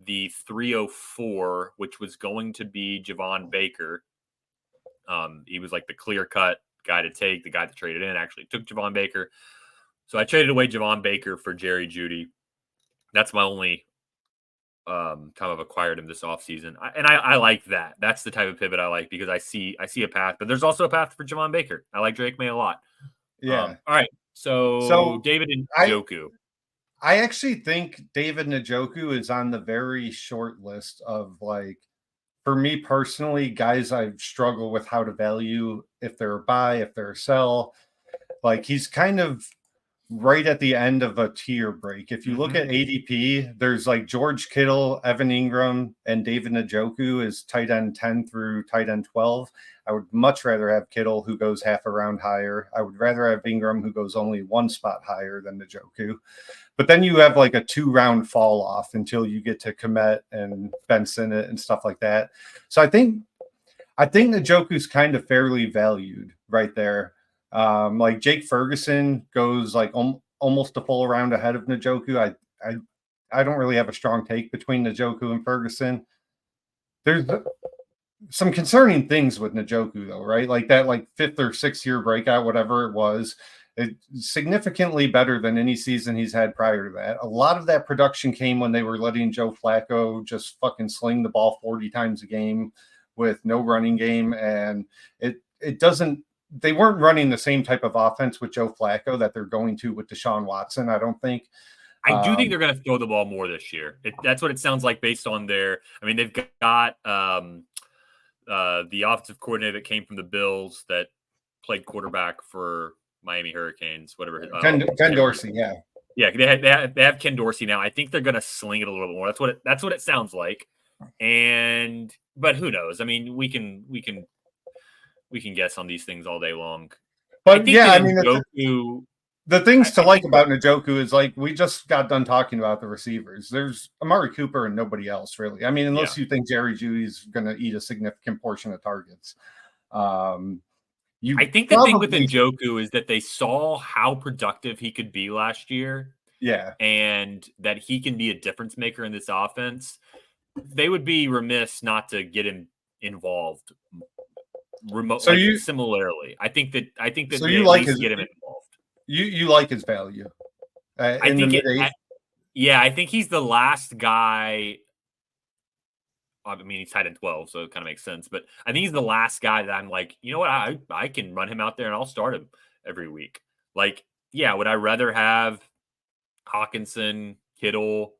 the 304, which was going to be Javon Baker. He was like the clear-cut guy to take. The guy that traded in actually took Javon Baker. So I traded away Javon Baker for Jerry Judy. That's my only time I've acquired him this offseason. I like that. That's the type of pivot I like because I see a path, but there's also a path for Javon Baker. I like Drake May a lot. Yeah. All right. So David Njoku. I actually think David Njoku is on the very short list of, like, for me personally, guys I struggle with how to value if they're a buy, if they're a sell. Like, he's kind of right at the end of a tier break. If you look at ADP, there's like George Kittle, Evan Ingram, and David Njoku is tight end 10 through tight end 12. I would much rather have Kittle, who goes half a round higher. I would rather have Ingram, who goes only one spot higher than Njoku. But then you have like a 2-round fall off until you get to Kmet and Ben Sinnott and stuff like that. So I think Njoku's kind of fairly valued right there. Like Jake Ferguson goes like almost a full round ahead of Njoku. I don't really have a strong take between Njoku and Ferguson. There's some concerning things with Njoku though, right? Like that, like 5th or 6th year breakout, whatever it was, it's significantly better than any season he's had prior to that. A lot of that production came when they were letting Joe Flacco just fucking sling the ball 40 times a game with no running game. And it doesn't, they weren't running the same type of offense with Joe Flacco that they're going to with Deshaun Watson, I don't think. I do think they're going to throw the ball more this year. That's what it sounds like based on they've got the offensive coordinator that came from the Bills that played quarterback for Miami Hurricanes, whatever. Ken Dorsey, yeah. Yeah, they have Ken Dorsey now. I think they're going to sling it a little bit more. That's what it sounds like. But who knows? I mean, we can guess on these things all day long. But the things to like about Njoku is, like, we just got done talking about the receivers. There's Amari Cooper and nobody else, really. I mean, unless you think Jerry Jeudy's going to eat a significant portion of targets. I think the thing with Njoku is that they saw how productive he could be last year. Yeah. And that he can be a difference maker in this offense. They would be remiss not to get him involved similarly. I think that so they you at like least get him involved. You like his value. I think he's the last guy. I mean, he's tight end 12, so it kind of makes sense. But I think he's the last guy that I'm like, you know what? I can run him out there and I'll start him every week. Like, yeah, would I rather have Hawkinson, Kittle,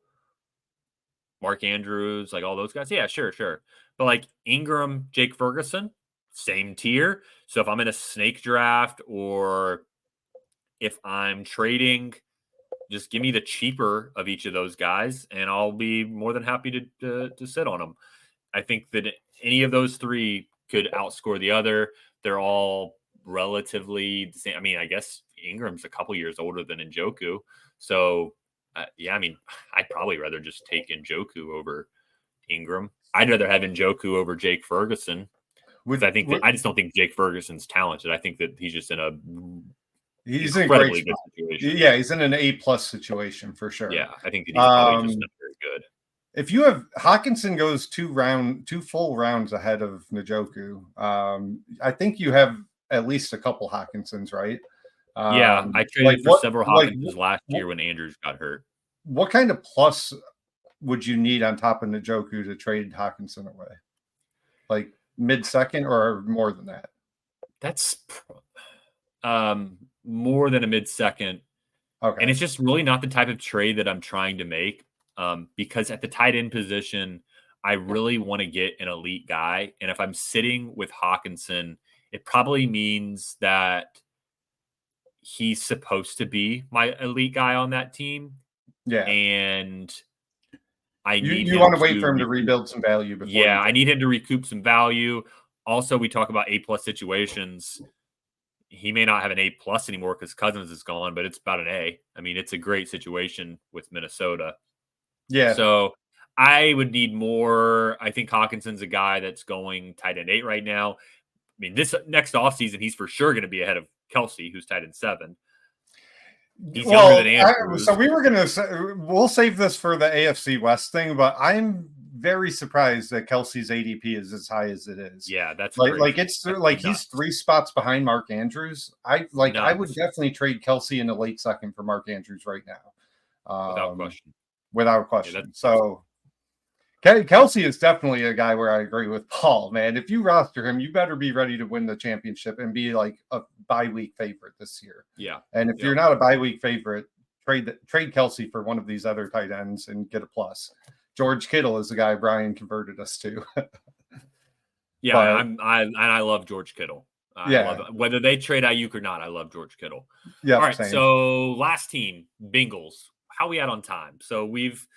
Mark Andrews, like all those guys? Yeah, sure. But like Ingram, Jake Ferguson, same tier. So if I'm in a snake draft or if I'm trading, just give me the cheaper of each of those guys, and I'll be more than happy to sit on them. I think that any of those three could outscore the other. They're all relatively the same. I mean, I guess Ingram's a couple years older than Njoku. So, I'd probably rather just take Njoku over Ingram. I'd rather have Njoku over Jake Ferguson. I just don't think Jake Ferguson's talented. I think that he's just in a incredibly good situation. Yeah, he's in an A+ situation for sure. Yeah, I think that he's probably just not very good. If you have Hawkinson goes 2 full rounds ahead of Njoku, I think you have at least a couple Hawkinsons, right? I traded for several Hawkinsons last year when Andrews got hurt. what kind of plus would you need on top of Njoku to trade Hawkinson away? Like mid-second or more than that? That's more than a mid-second. Okay. And it's just really not the type of trade that I'm trying to make because at the tight end position, I really want to get an elite guy. And if I'm sitting with Hawkinson, it probably means that he's supposed to be my elite guy on that team. Yeah. And I need you him want to wait to for him to recoup. rebuild some value before. Yeah, I need him to recoup some value. Also, we talk about A+ situations. He may not have an A+ anymore because Cousins is gone, but it's about an A. I mean, it's a great situation with Minnesota. Yeah. So I would need more. I think Hawkinson's a guy that's going tight end 8 right now. I mean, this next offseason, he's for sure going to be ahead of Kelsey, who's tight end 7. He's younger than Andrews. So we'll save this for the AFC West thing, but I'm very surprised that Kelsey's ADP is as high as it is. Yeah, that's like it's like he's 3 spots behind Mark Andrews. I would definitely trade Kelsey in the late second for Mark Andrews right now. Without question. Without question. Yeah, so Kelsey is definitely a guy where I agree with Paul, man. If you roster him, you better be ready to win the championship and be like a bye-week favorite this year. Yeah. And if you're not a bye-week favorite, trade Kelsey for one of these other tight ends and get a plus. George Kittle is the guy Brian converted us to. Yeah, I love George Kittle. I love it. Whether they trade Ayuk or not, I love George Kittle. Yeah. All right, so last team, Bengals. How are we at on time? So we've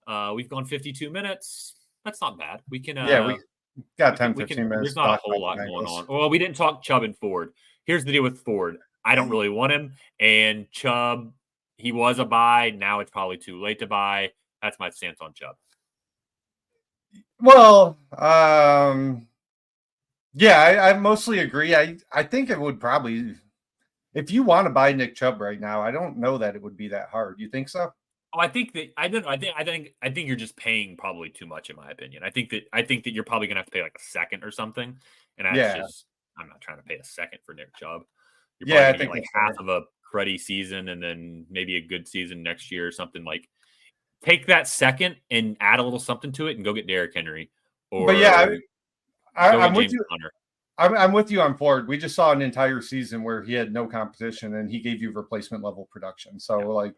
gone 52 minutes. That's not bad. We can we got 15 minutes. There's not a whole lot going on. Well, we didn't talk Chubb and Ford. Here's the deal with Ford. I don't really want him. And Chubb, he was a buy. Now it's probably too late to buy. That's my stance on Chubb. Well, yeah, I mostly agree. I think it would probably, if you want to buy Nick Chubb right now, I don't know that it would be that hard. You think so? Oh, I think you're just paying probably too much, in my opinion. I think that you're probably gonna have to pay like a second or something. And I'm not trying to pay a second for Nick Chubb. You're probably gonna get like half of a cruddy season and then maybe a good season next year or something. Like, take that second and add a little something to it and go get Derrick Henry. But yeah, I'm with you. I'm with you on Ford. We just saw an entire season where he had no competition and he gave you replacement level production. So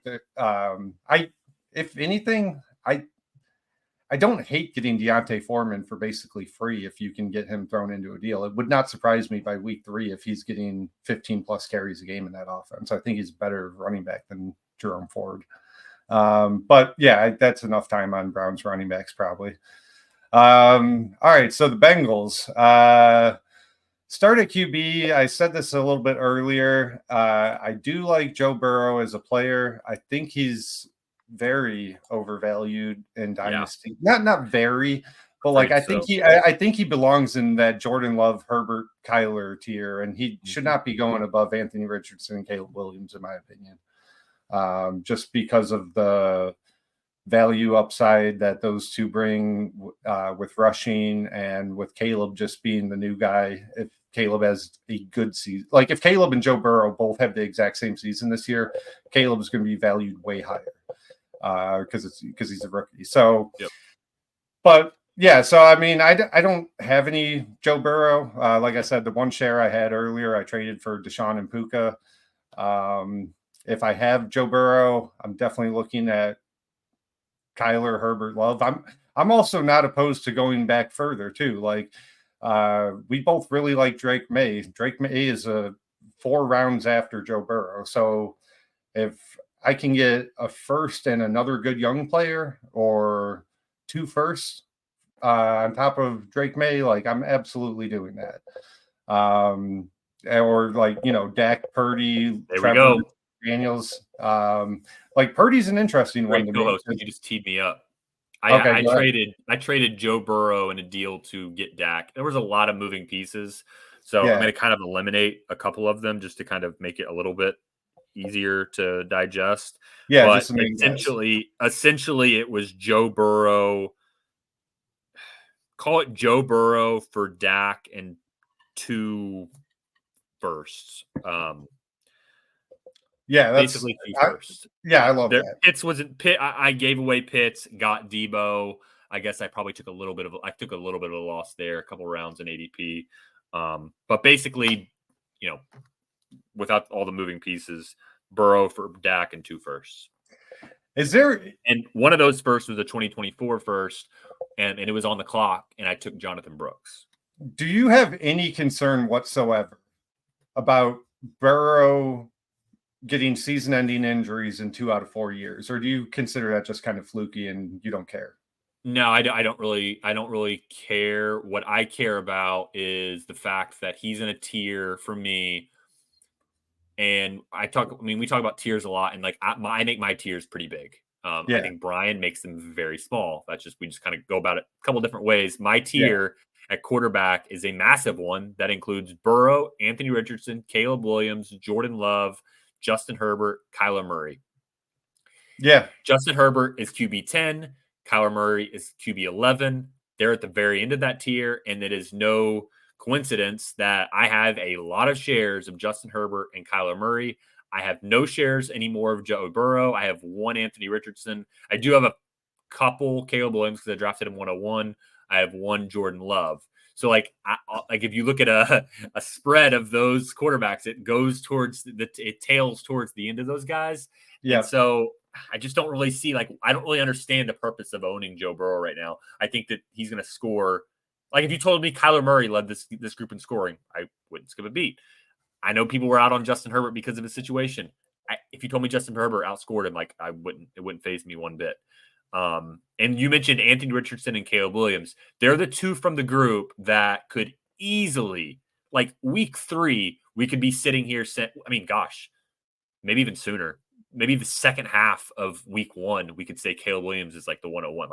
if anything, I don't hate getting Deontay Foreman for basically free if you can get him thrown into a deal. It would not surprise me by week 3 if he's getting 15 plus carries a game in that offense. I think he's a better running back than Jerome Ford. But yeah, that's enough time on Browns running backs probably. All right, so the Bengals start at QB. I said this a little bit earlier. I do like Joe Burrow as a player. I think he's very overvalued in Dynasty. Yeah. Not very, but like I think he belongs in that Jordan Love, Herbert, Kyler tier, and he should not be going above Anthony Richardson and Caleb Williams, in my opinion. Just because of the value upside that those two bring with rushing and with Caleb just being the new guy. If Caleb has a good season, like if Caleb and Joe Burrow both have the exact same season this year, Caleb is going to be valued way higher because he's a rookie. So, but yeah, so I mean, I don't have any Joe Burrow. Like I said, the one share I had earlier, I traded for Deshaun and Puka. If I have Joe Burrow, I'm definitely looking at Kyler, Herbert, Love. I'm also not opposed to going back further too. Like we both really like Drake May. Drake May is 4 rounds after Joe Burrow. So if I can get a first and another good young player or 2 firsts on top of Drake May, like I'm absolutely doing that. Or like, Dak, Purdy, Trevor, Daniels. Like Purdy's an interesting one to me. You just teed me up. I traded Joe Burrow in a deal to get Dak. There was a lot of moving pieces, so I'm going to kind of eliminate a couple of them just to kind of make it a little bit easier to digest. Yeah, but essentially, it was Joe Burrow. Call it Joe Burrow for Dak and 2 firsts. Yeah, that's basically two first. I love that. Pitts wasn't Pitt. I gave away Pitts, got Debo. I guess I probably took a little bit of a loss there, a couple rounds in ADP. But basically, without all the moving pieces, Burrow for Dak and two firsts. And one of those firsts was a 2024 first, and it was on the clock, and I took Jonathan Brooks. Do you have any concern whatsoever about Burrow getting season-ending injuries in 2 out of 4 years, or do you consider that just kind of fluky and you don't care? No, I don't really care. What I care about is the fact that he's in a tier for me. And we talk about tiers a lot, and like I make my tiers pretty big. I think Brian makes them very small. We just kind of go about it a couple different ways. My tier at quarterback is a massive one that includes Burrow, Anthony Richardson, Caleb Williams, Jordan Love, Justin Herbert, Kyler Murray. Yeah. Justin Herbert is QB 10. Kyler Murray is QB 11. They're at the very end of that tier, and it is no coincidence that I have a lot of shares of Justin Herbert and Kyler Murray. I have no shares anymore of Joe Burrow. I have one Anthony Richardson. I do have a couple Caleb Williams because I drafted him 101. I have one Jordan Love. So like if you look at a spread of those quarterbacks, it tails towards the end of those guys. Yeah. And so I just don't really see, I don't really understand the purpose of owning Joe Burrow right now. I think that he's going to score. Like if you told me Kyler Murray led this group in scoring, I wouldn't skip a beat. I know people were out on Justin Herbert because of his situation. If you told me Justin Herbert outscored him, it wouldn't faze me one bit. And you mentioned Anthony Richardson and Caleb Williams. They're the two from the group that could easily, week 3, we could be sitting here. Maybe even sooner. Maybe the second half of week 1, we could say Caleb Williams is like the 101.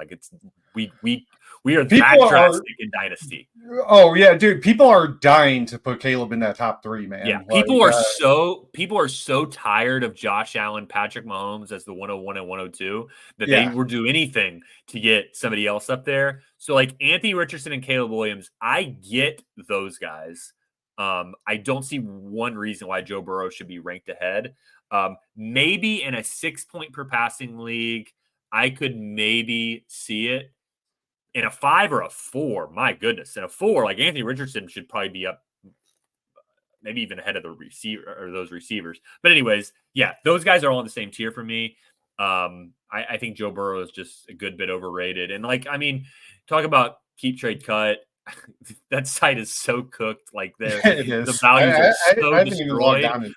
We are that drastic in Dynasty. Oh yeah, dude. People are dying to put Caleb in that top 3, man. Yeah, people are so tired of Josh Allen, Patrick Mahomes as the 101 and 102 that they will do anything to get somebody else up there. So like Anthony Richardson and Caleb Williams, I get those guys. I don't see one reason why Joe Burrow should be ranked ahead. Maybe in a 6-point per passing league, I could maybe see it. In a 5 or a 4, my goodness. In a 4, like Anthony Richardson should probably be up, maybe even ahead of the receiver or those receivers. But anyways, yeah, those guys are all in the same tier for me. I think Joe Burrow is just a good bit overrated. And talk about keep, trade, cut. That site is so cooked. The values are so destroyed.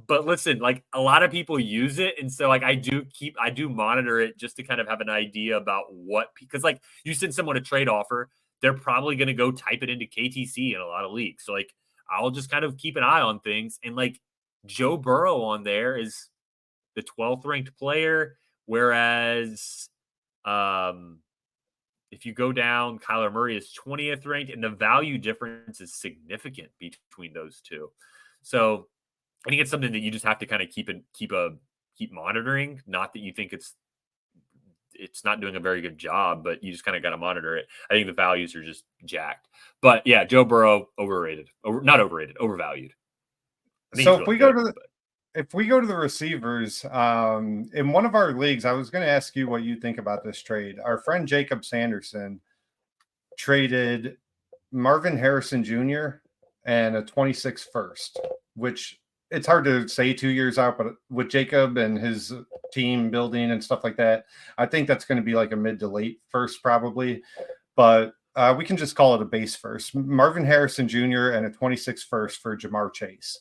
But listen, a lot of people use it. And so I do monitor it just to kind of have an idea about because you send someone a trade offer, they're probably going to go type it into KTC in a lot of leagues. So I'll just kind of keep an eye on things. And Joe Burrow on there is the 12th ranked player. Whereas if you go down, Kyler Murray is 20th ranked, and the value difference is significant between those two. So I think it's something that you just have to kind of keep monitoring. Not that you think it's not doing a very good job, but you just kind of got to monitor it. I think the values are just jacked. But yeah, Joe Burrow not overrated, overvalued. So if we go to the receivers, in one of our leagues, I was going to ask you what you think about this trade. Our friend Jacob Sanderson traded Marvin Harrison Jr. and a 26th first, which it's hard to say 2 years out, but with Jacob and his team building and stuff like that, I think that's going to be like a mid to late first probably. But we can just call it a base first. Marvin Harrison Jr. and a 26th first for Jamar Chase.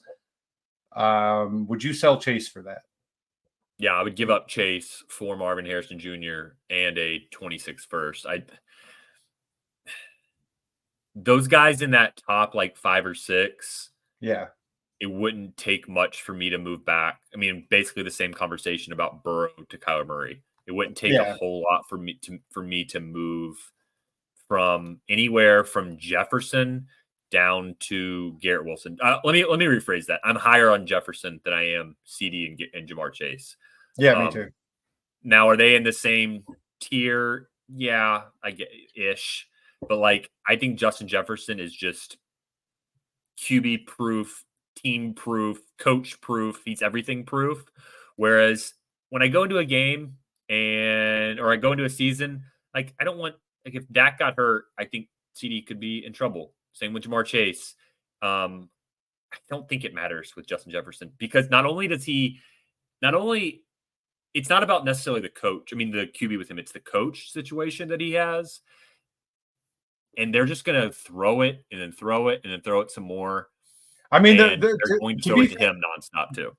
Would you sell Chase for that? Yeah, I would give up Chase for Marvin Harrison Jr. and a 26th first. Those guys in that top 5 or 6. Yeah. It wouldn't take much for me to move back. I mean, basically the same conversation about Burrow to Kyler Murray. It wouldn't take a whole lot for me to move from anywhere from Jefferson down to Garrett Wilson. Let me rephrase that. I'm higher on Jefferson than I am CD and Jamar Chase. Yeah, me too. Now, are they in the same tier? Yeah, I get ish. But I think Justin Jefferson is just QB proof team proof, coach proof. He's everything proof. Whereas when I go into a game or I go into a season, like I don't want like if Dak got hurt, I think CD could be in trouble. Same with Jamar Chase. I don't think it matters with Justin Jefferson because not only it's not about necessarily the coach. I mean, the QB with him, it's the coach situation that he has. And they're just going to throw it and then throw it and then throw it some more. I mean, they're going to throw it to him nonstop too.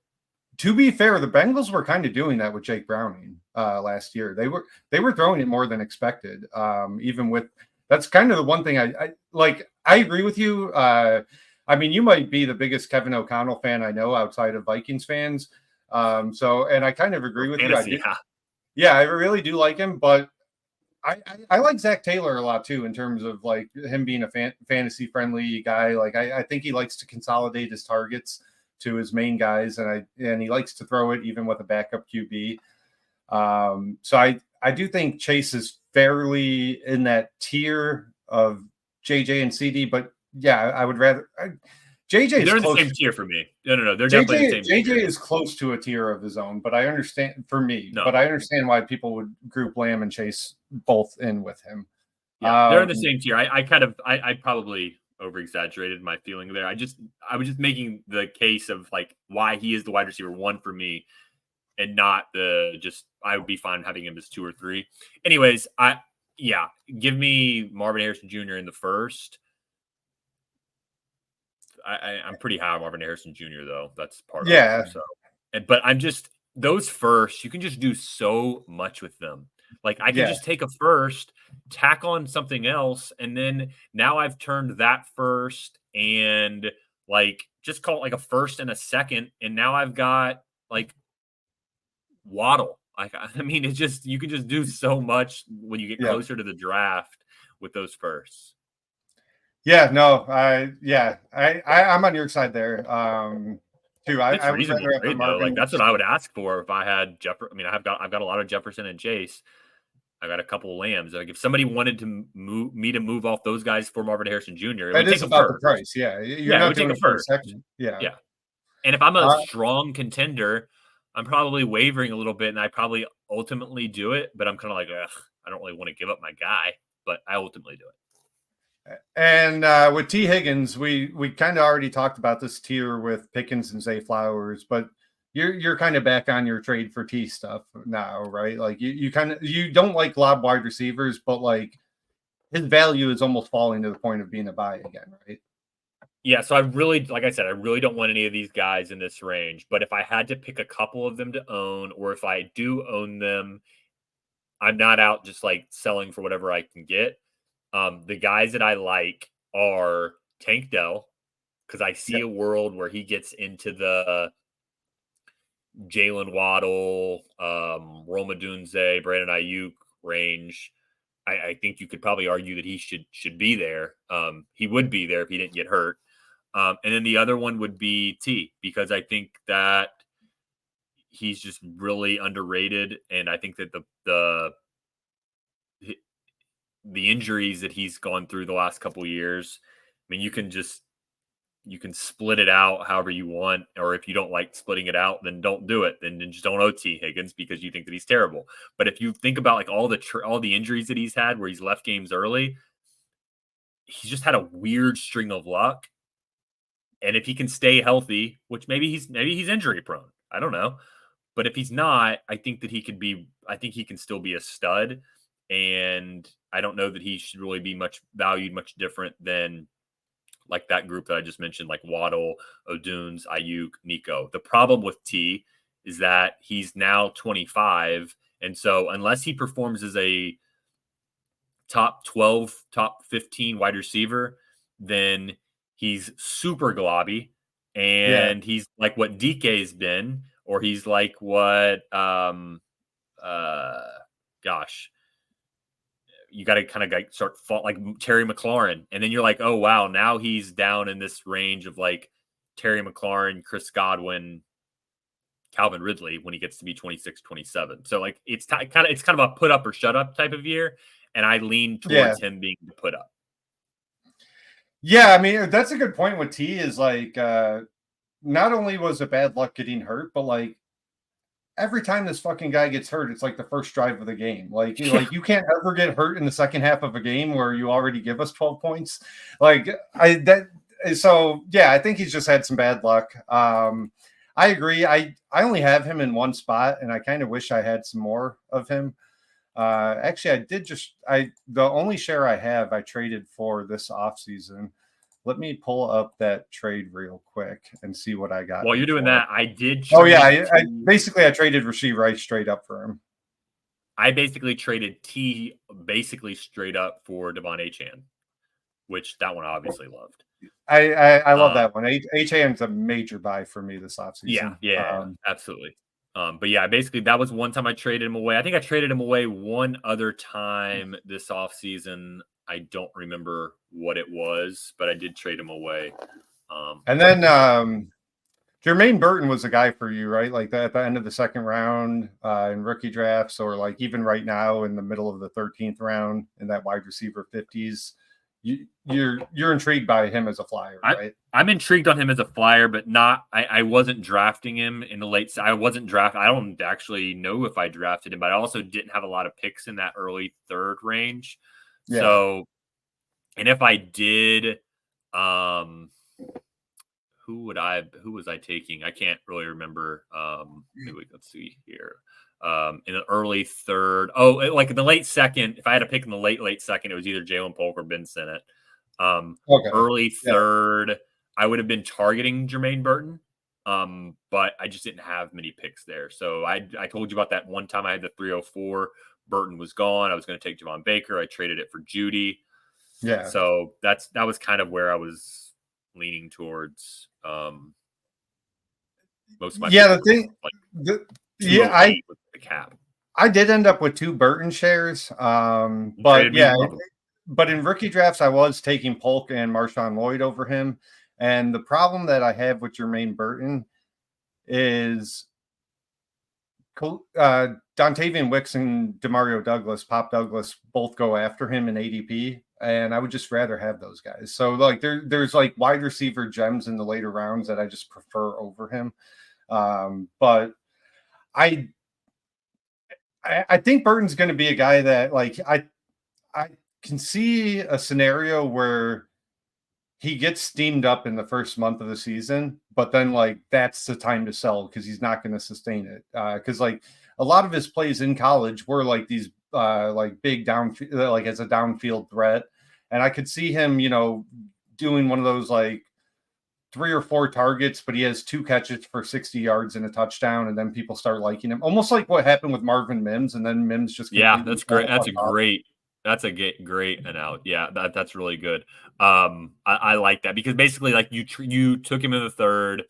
To be fair, the Bengals were kind of doing that with Jake Browning last year. They were throwing it more than expected. Even with that's kind of the one thing I like. I agree with you. I mean, you might be the biggest Kevin O'Connell fan I know outside of Vikings fans. And I kind of agree with you. Yeah, I really do like him, but I like Zach Taylor a lot too in terms of like him being a fantasy friendly guy. Like I think he likes to consolidate his targets to his main guys, and he likes to throw it even with a backup QB. So I do think Chase is fairly in that tier of JJ and CD, but yeah, I would rather JJ. They're in the same tier for me. No, they're definitely the same. JJ is close to a tier of his own, but I understand but I understand why people would group Lamb and Chase both in with him. Yeah, they're in the same tier. I probably over exaggerated my feeling there. I was just making the case of like why he is the wide receiver 1 for me, and not I would be fine having him as 2 or 3. Anyways, give me Marvin Harrison Jr. in the first. I'm pretty high on Marvin Harrison Jr. though. That's part of it. So, but I'm just those first. You can just do so much with them. Like I can just take a first, tack on something else, and then now I've turned that first and like just call it like a first and a second, and now I've got like Waddle. I mean, it's just you can just do so much when you get closer to the draft with those firsts. Yeah, no, I'm on your side there. Too. I would rather have like that's what I would ask for if I had Jefferson. I mean, I've got a lot of Jefferson and Chase. I got a couple of Lambs. Like if somebody wanted to move off those guys for Marvin Harrison Jr., it would take about the price. Yeah, it would take a first. Yeah. And if I'm a strong contender, I'm probably wavering a little bit, and I probably ultimately do it. But I'm kind of like, I don't really want to give up my guy, but I ultimately do it. And with T. Higgins, we kind of already talked about this tier with Pickens and Zay Flowers, but you're kind of back on your trade for T stuff now, right? Like you don't like lob wide receivers, but like his value is almost falling to the point of being a buy again, right? Yeah, so I really, like I said, I really don't want any of these guys in this range. But if I had to pick a couple of them to own, or if I do own them, I'm not out just like selling for whatever I can get. The guys that I like are Tank Dell, because I see a world where he gets into the Jalen Waddle, Rome Odunze, Brandon Ayuk range. I think you could probably argue that he should be there. He would be there if he didn't get hurt. And then the other one would be T, because I think that he's just really underrated, and I think that the injuries that he's gone through the last couple of years, I mean, you can split it out however you want, or if you don't like splitting it out, then don't do it. Then just don't OT Higgins because you think that he's terrible. But if you think about like all the injuries that he's had where he's left games early, he's just had a weird string of luck. And if he can stay healthy, which maybe he's injury prone, I don't know. But if he's not, I think he can still be a stud. And I don't know that he should really be much different than like that group that I just mentioned, like Waddle, Odunes, Ayuk, Nico. The problem with T is that he's now 25. And so unless he performs as a top 12, top 15 wide receiver, then he's super globby. And he's like what DK's been, or he's like what, you got to kind of like start like Terry McLaurin. And then you're like, oh, wow, now he's down in this range of like Terry McLaurin, Chris Godwin, Calvin Ridley when he gets to be 26, 27. So like it's kind of a put up or shut up type of year. And I lean towards him being the put up. Yeah, I mean, that's a good point with T is like not only was it bad luck getting hurt, but like every time this fucking guy gets hurt, it's like the first drive of the game. Like you can't ever get hurt in the second half of a game where you already give us 12 points. So yeah, I think he's just had some bad luck. I agree. I only have him in one spot, and I kind of wish I had some more of him. Actually, the only share I have I traded for this offseason. Let me pull up that trade real quick and see what I got. While you're doing that, I did. Oh yeah, I traded Rashee Rice straight up for him. I basically traded T basically straight up for Devon Achane, which that one I obviously loved. I love that one. Achane's a major buy for me this offseason. Yeah, absolutely. But yeah, basically that was one time I traded him away. I think I traded him away one other time this offseason. I don't remember what it was, but I did trade him away. And then Jermaine Burton was a guy for you, right? Like at the end of the second round in rookie drafts, or like even right now in the middle of the 13th round in that wide receiver 50s. You're intrigued by him as a flyer, right? I'm intrigued on him as a flyer, but not. I wasn't drafting him in the late. I wasn't draft. I don't actually know if I drafted him, but I also didn't have a lot of picks in that early third range. Yeah. So, and if I did, who was I taking? I can't really remember. Let's see here. In the early third. Like in the late second, if I had to pick in the late second, it was either Jalen Polk or Ben Sinnott. Early third, I would have been targeting Jermaine Burton, but I just didn't have many picks there. So I told you about that one time I had the 304. Burton was gone. I was going to take Javon Baker. I traded it for Judy. Yeah. So that was kind of where I was leaning towards. Most of my the cap. I did end up with 2 Burton shares, but in rookie drafts I was taking Polk and Marshawn Lloyd over him, and the problem that I have with Jermaine Burton is Dontavian Wicks and Demario Douglas, Pop Douglas, both go after him in ADP, and I would just rather have those guys. So like there's like wide receiver gems in the later rounds that I just prefer over him, but I think Burton's going to be a guy that like I can see a scenario where he gets steamed up in the first month of the season, but then like that's the time to sell because he's not going to sustain it. Because like a lot of his plays in college were like these like big downfield, like as a downfield threat, and I could see him, doing one of those like 3 or 4 targets, but he has 2 catches for 60 yards and a touchdown, and then people start liking him. Almost like what happened with Marvin Mims, and then Mims just that's great. That's a great and out. Yeah, that's really good. I like that because basically like you took him in the third,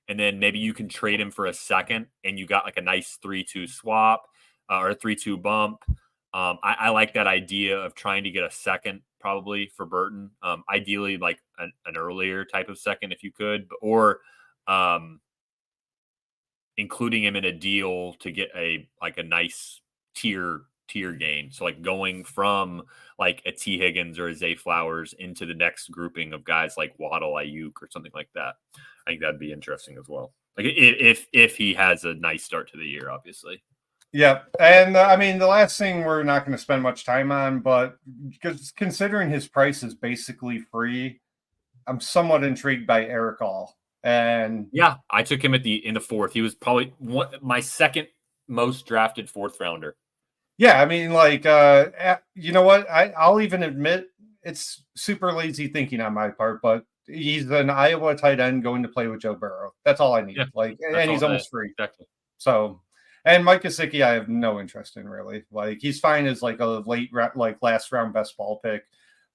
and then maybe you can trade him for a second, and you got like a nice 3-2 swap or a 3-2 bump. I like that idea of trying to get a second probably for Burton. Ideally like an earlier type of second if you could, or including him in a deal to get a nice tier gain. So like going from like a T Higgins or a Zay Flowers into the next grouping of guys like Waddle, Ayuk, or something like that. I think that'd be interesting as well. Like if he has a nice start to the year, obviously. Yeah, and I mean the last thing we're not going to spend much time on, but because considering his price is basically free, I'm somewhat intrigued by Eric All. And yeah, I took him in the 4th. He was probably my second most drafted 4th rounder. Yeah, I mean, like, you know what? I'll even admit it's super lazy thinking on my part, but he's an Iowa tight end going to play with Joe Burrow. That's all I need. Yeah, and he's almost free. Exactly. So, and Mike Gesicki, I have no interest in really. Like, he's fine as like a late, like last round best ball pick.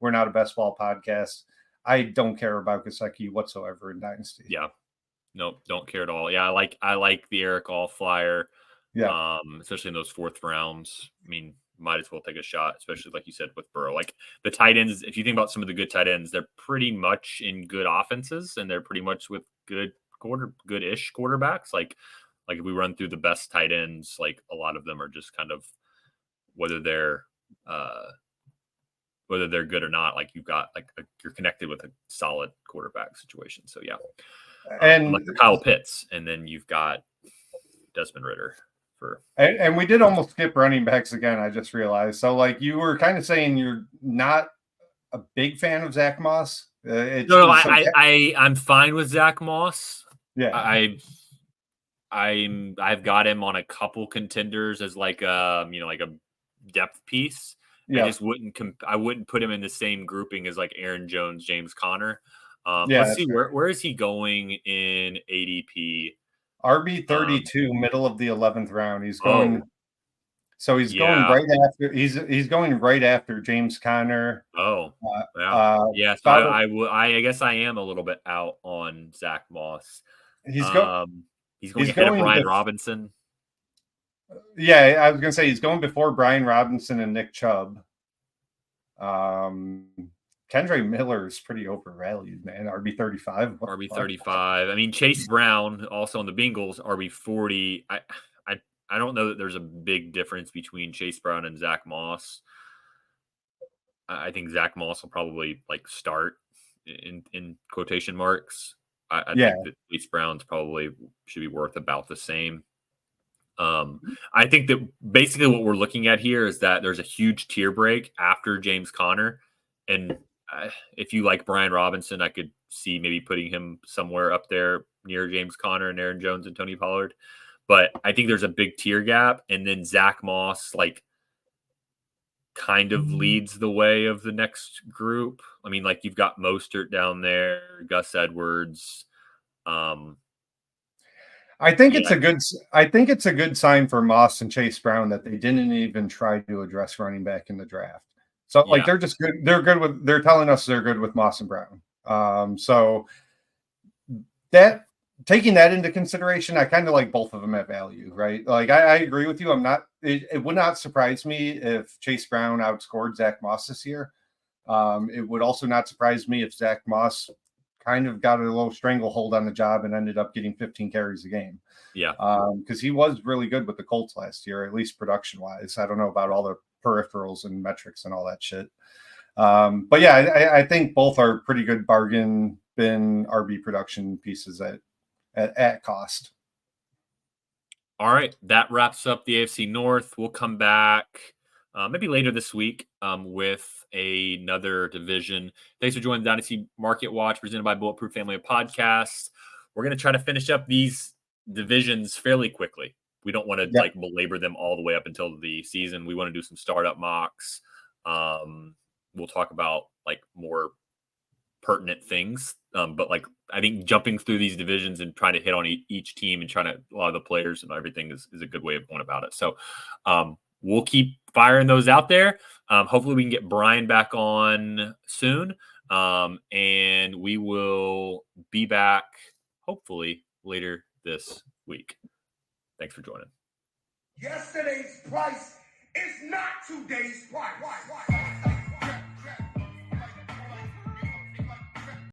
We're not a best ball podcast. I don't care about Gesicki whatsoever in Dynasty. Yeah, no, don't care at all. Yeah, I like the Eric All flyer. Yeah. Especially in those 4th rounds. I mean, might as well take a shot, especially like you said with Burrow. Like the tight ends, if you think about some of the good tight ends, they're pretty much in good offenses, and they're pretty much with good-ish quarterbacks. Like if we run through the best tight ends, like a lot of them are just kind of whether they're good or not. Like you've got you're connected with a solid quarterback situation. So yeah. And like Kyle Pitts, and then you've got Desmond Ridder for. And we did almost skip running backs again. I just realized. So, like, you were kind of saying you're not a big fan of Zach Moss. I'm fine with Zach Moss. Yeah, I've got him on a couple contenders as like a depth piece. yeah. I just wouldn't put him in the same grouping as like Aaron Jones, James Conner. Yeah, Let's see where is he going in ADP? RB32, middle of the 11th round. He's going. So he's going right after. He's going right after James Conner. Oh, yeah. So I guess I am a little bit out on Zach Moss. He's going ahead of Brian Robinson. Yeah, I was going to say he's going before Brian Robinson and Nick Chubb. Kendre Miller is pretty overvalued, man. RB35. RB35. I mean, Chase Brown, also on the Bengals, RB40. I don't know that there's a big difference between Chase Brown and Zach Moss. I think Zach Moss will probably like start in quotation marks. I think that Chase Brown's probably should be worth about the same. I think that basically what we're looking at here is that there's a huge tier break after James Conner. And if you like Brian Robinson, I could see maybe putting him somewhere up there near James Conner and Aaron Jones and Tony Pollard. But I think there's a big tier gap. And then Zach Moss, like, kind of leads the way of the next group. I mean, like, you've got Mostert down there, Gus Edwards. I think it's a good sign for Moss and Chase Brown that they didn't even try to address running back in the draft. So like they're just good. They're telling us they're good with Moss and Brown. So that taking that into consideration, I kind of like both of them at value, right? Like I agree with you. It would not surprise me if Chase Brown outscored Zach Moss this year. It would also not surprise me if Zach Moss kind of got a little stranglehold on the job and ended up getting 15 carries a game. Yeah. Because he was really good with the Colts last year, at least production wise. I don't know about all the peripherals and metrics and all that shit. But yeah, I think both are pretty good bargain bin RB production pieces at cost. All right. That wraps up the AFC North. We'll come back maybe later this week with another division. Thanks for joining the Dynasty Market Watch presented by Bulletproof Family of Podcasts. We're going to try to finish up these divisions fairly quickly. We don't want to like belabor them all the way up until the season. We want to do some startup mocks. We'll talk about like more pertinent things. But like, I think jumping through these divisions and trying to hit on each team and trying to a lot of the players and everything is a good way of going about it. So we'll keep firing those out there. Hopefully we can get Brian back on soon. And we will be back hopefully later this week. Thanks for joining. Yesterday's price is not today's price.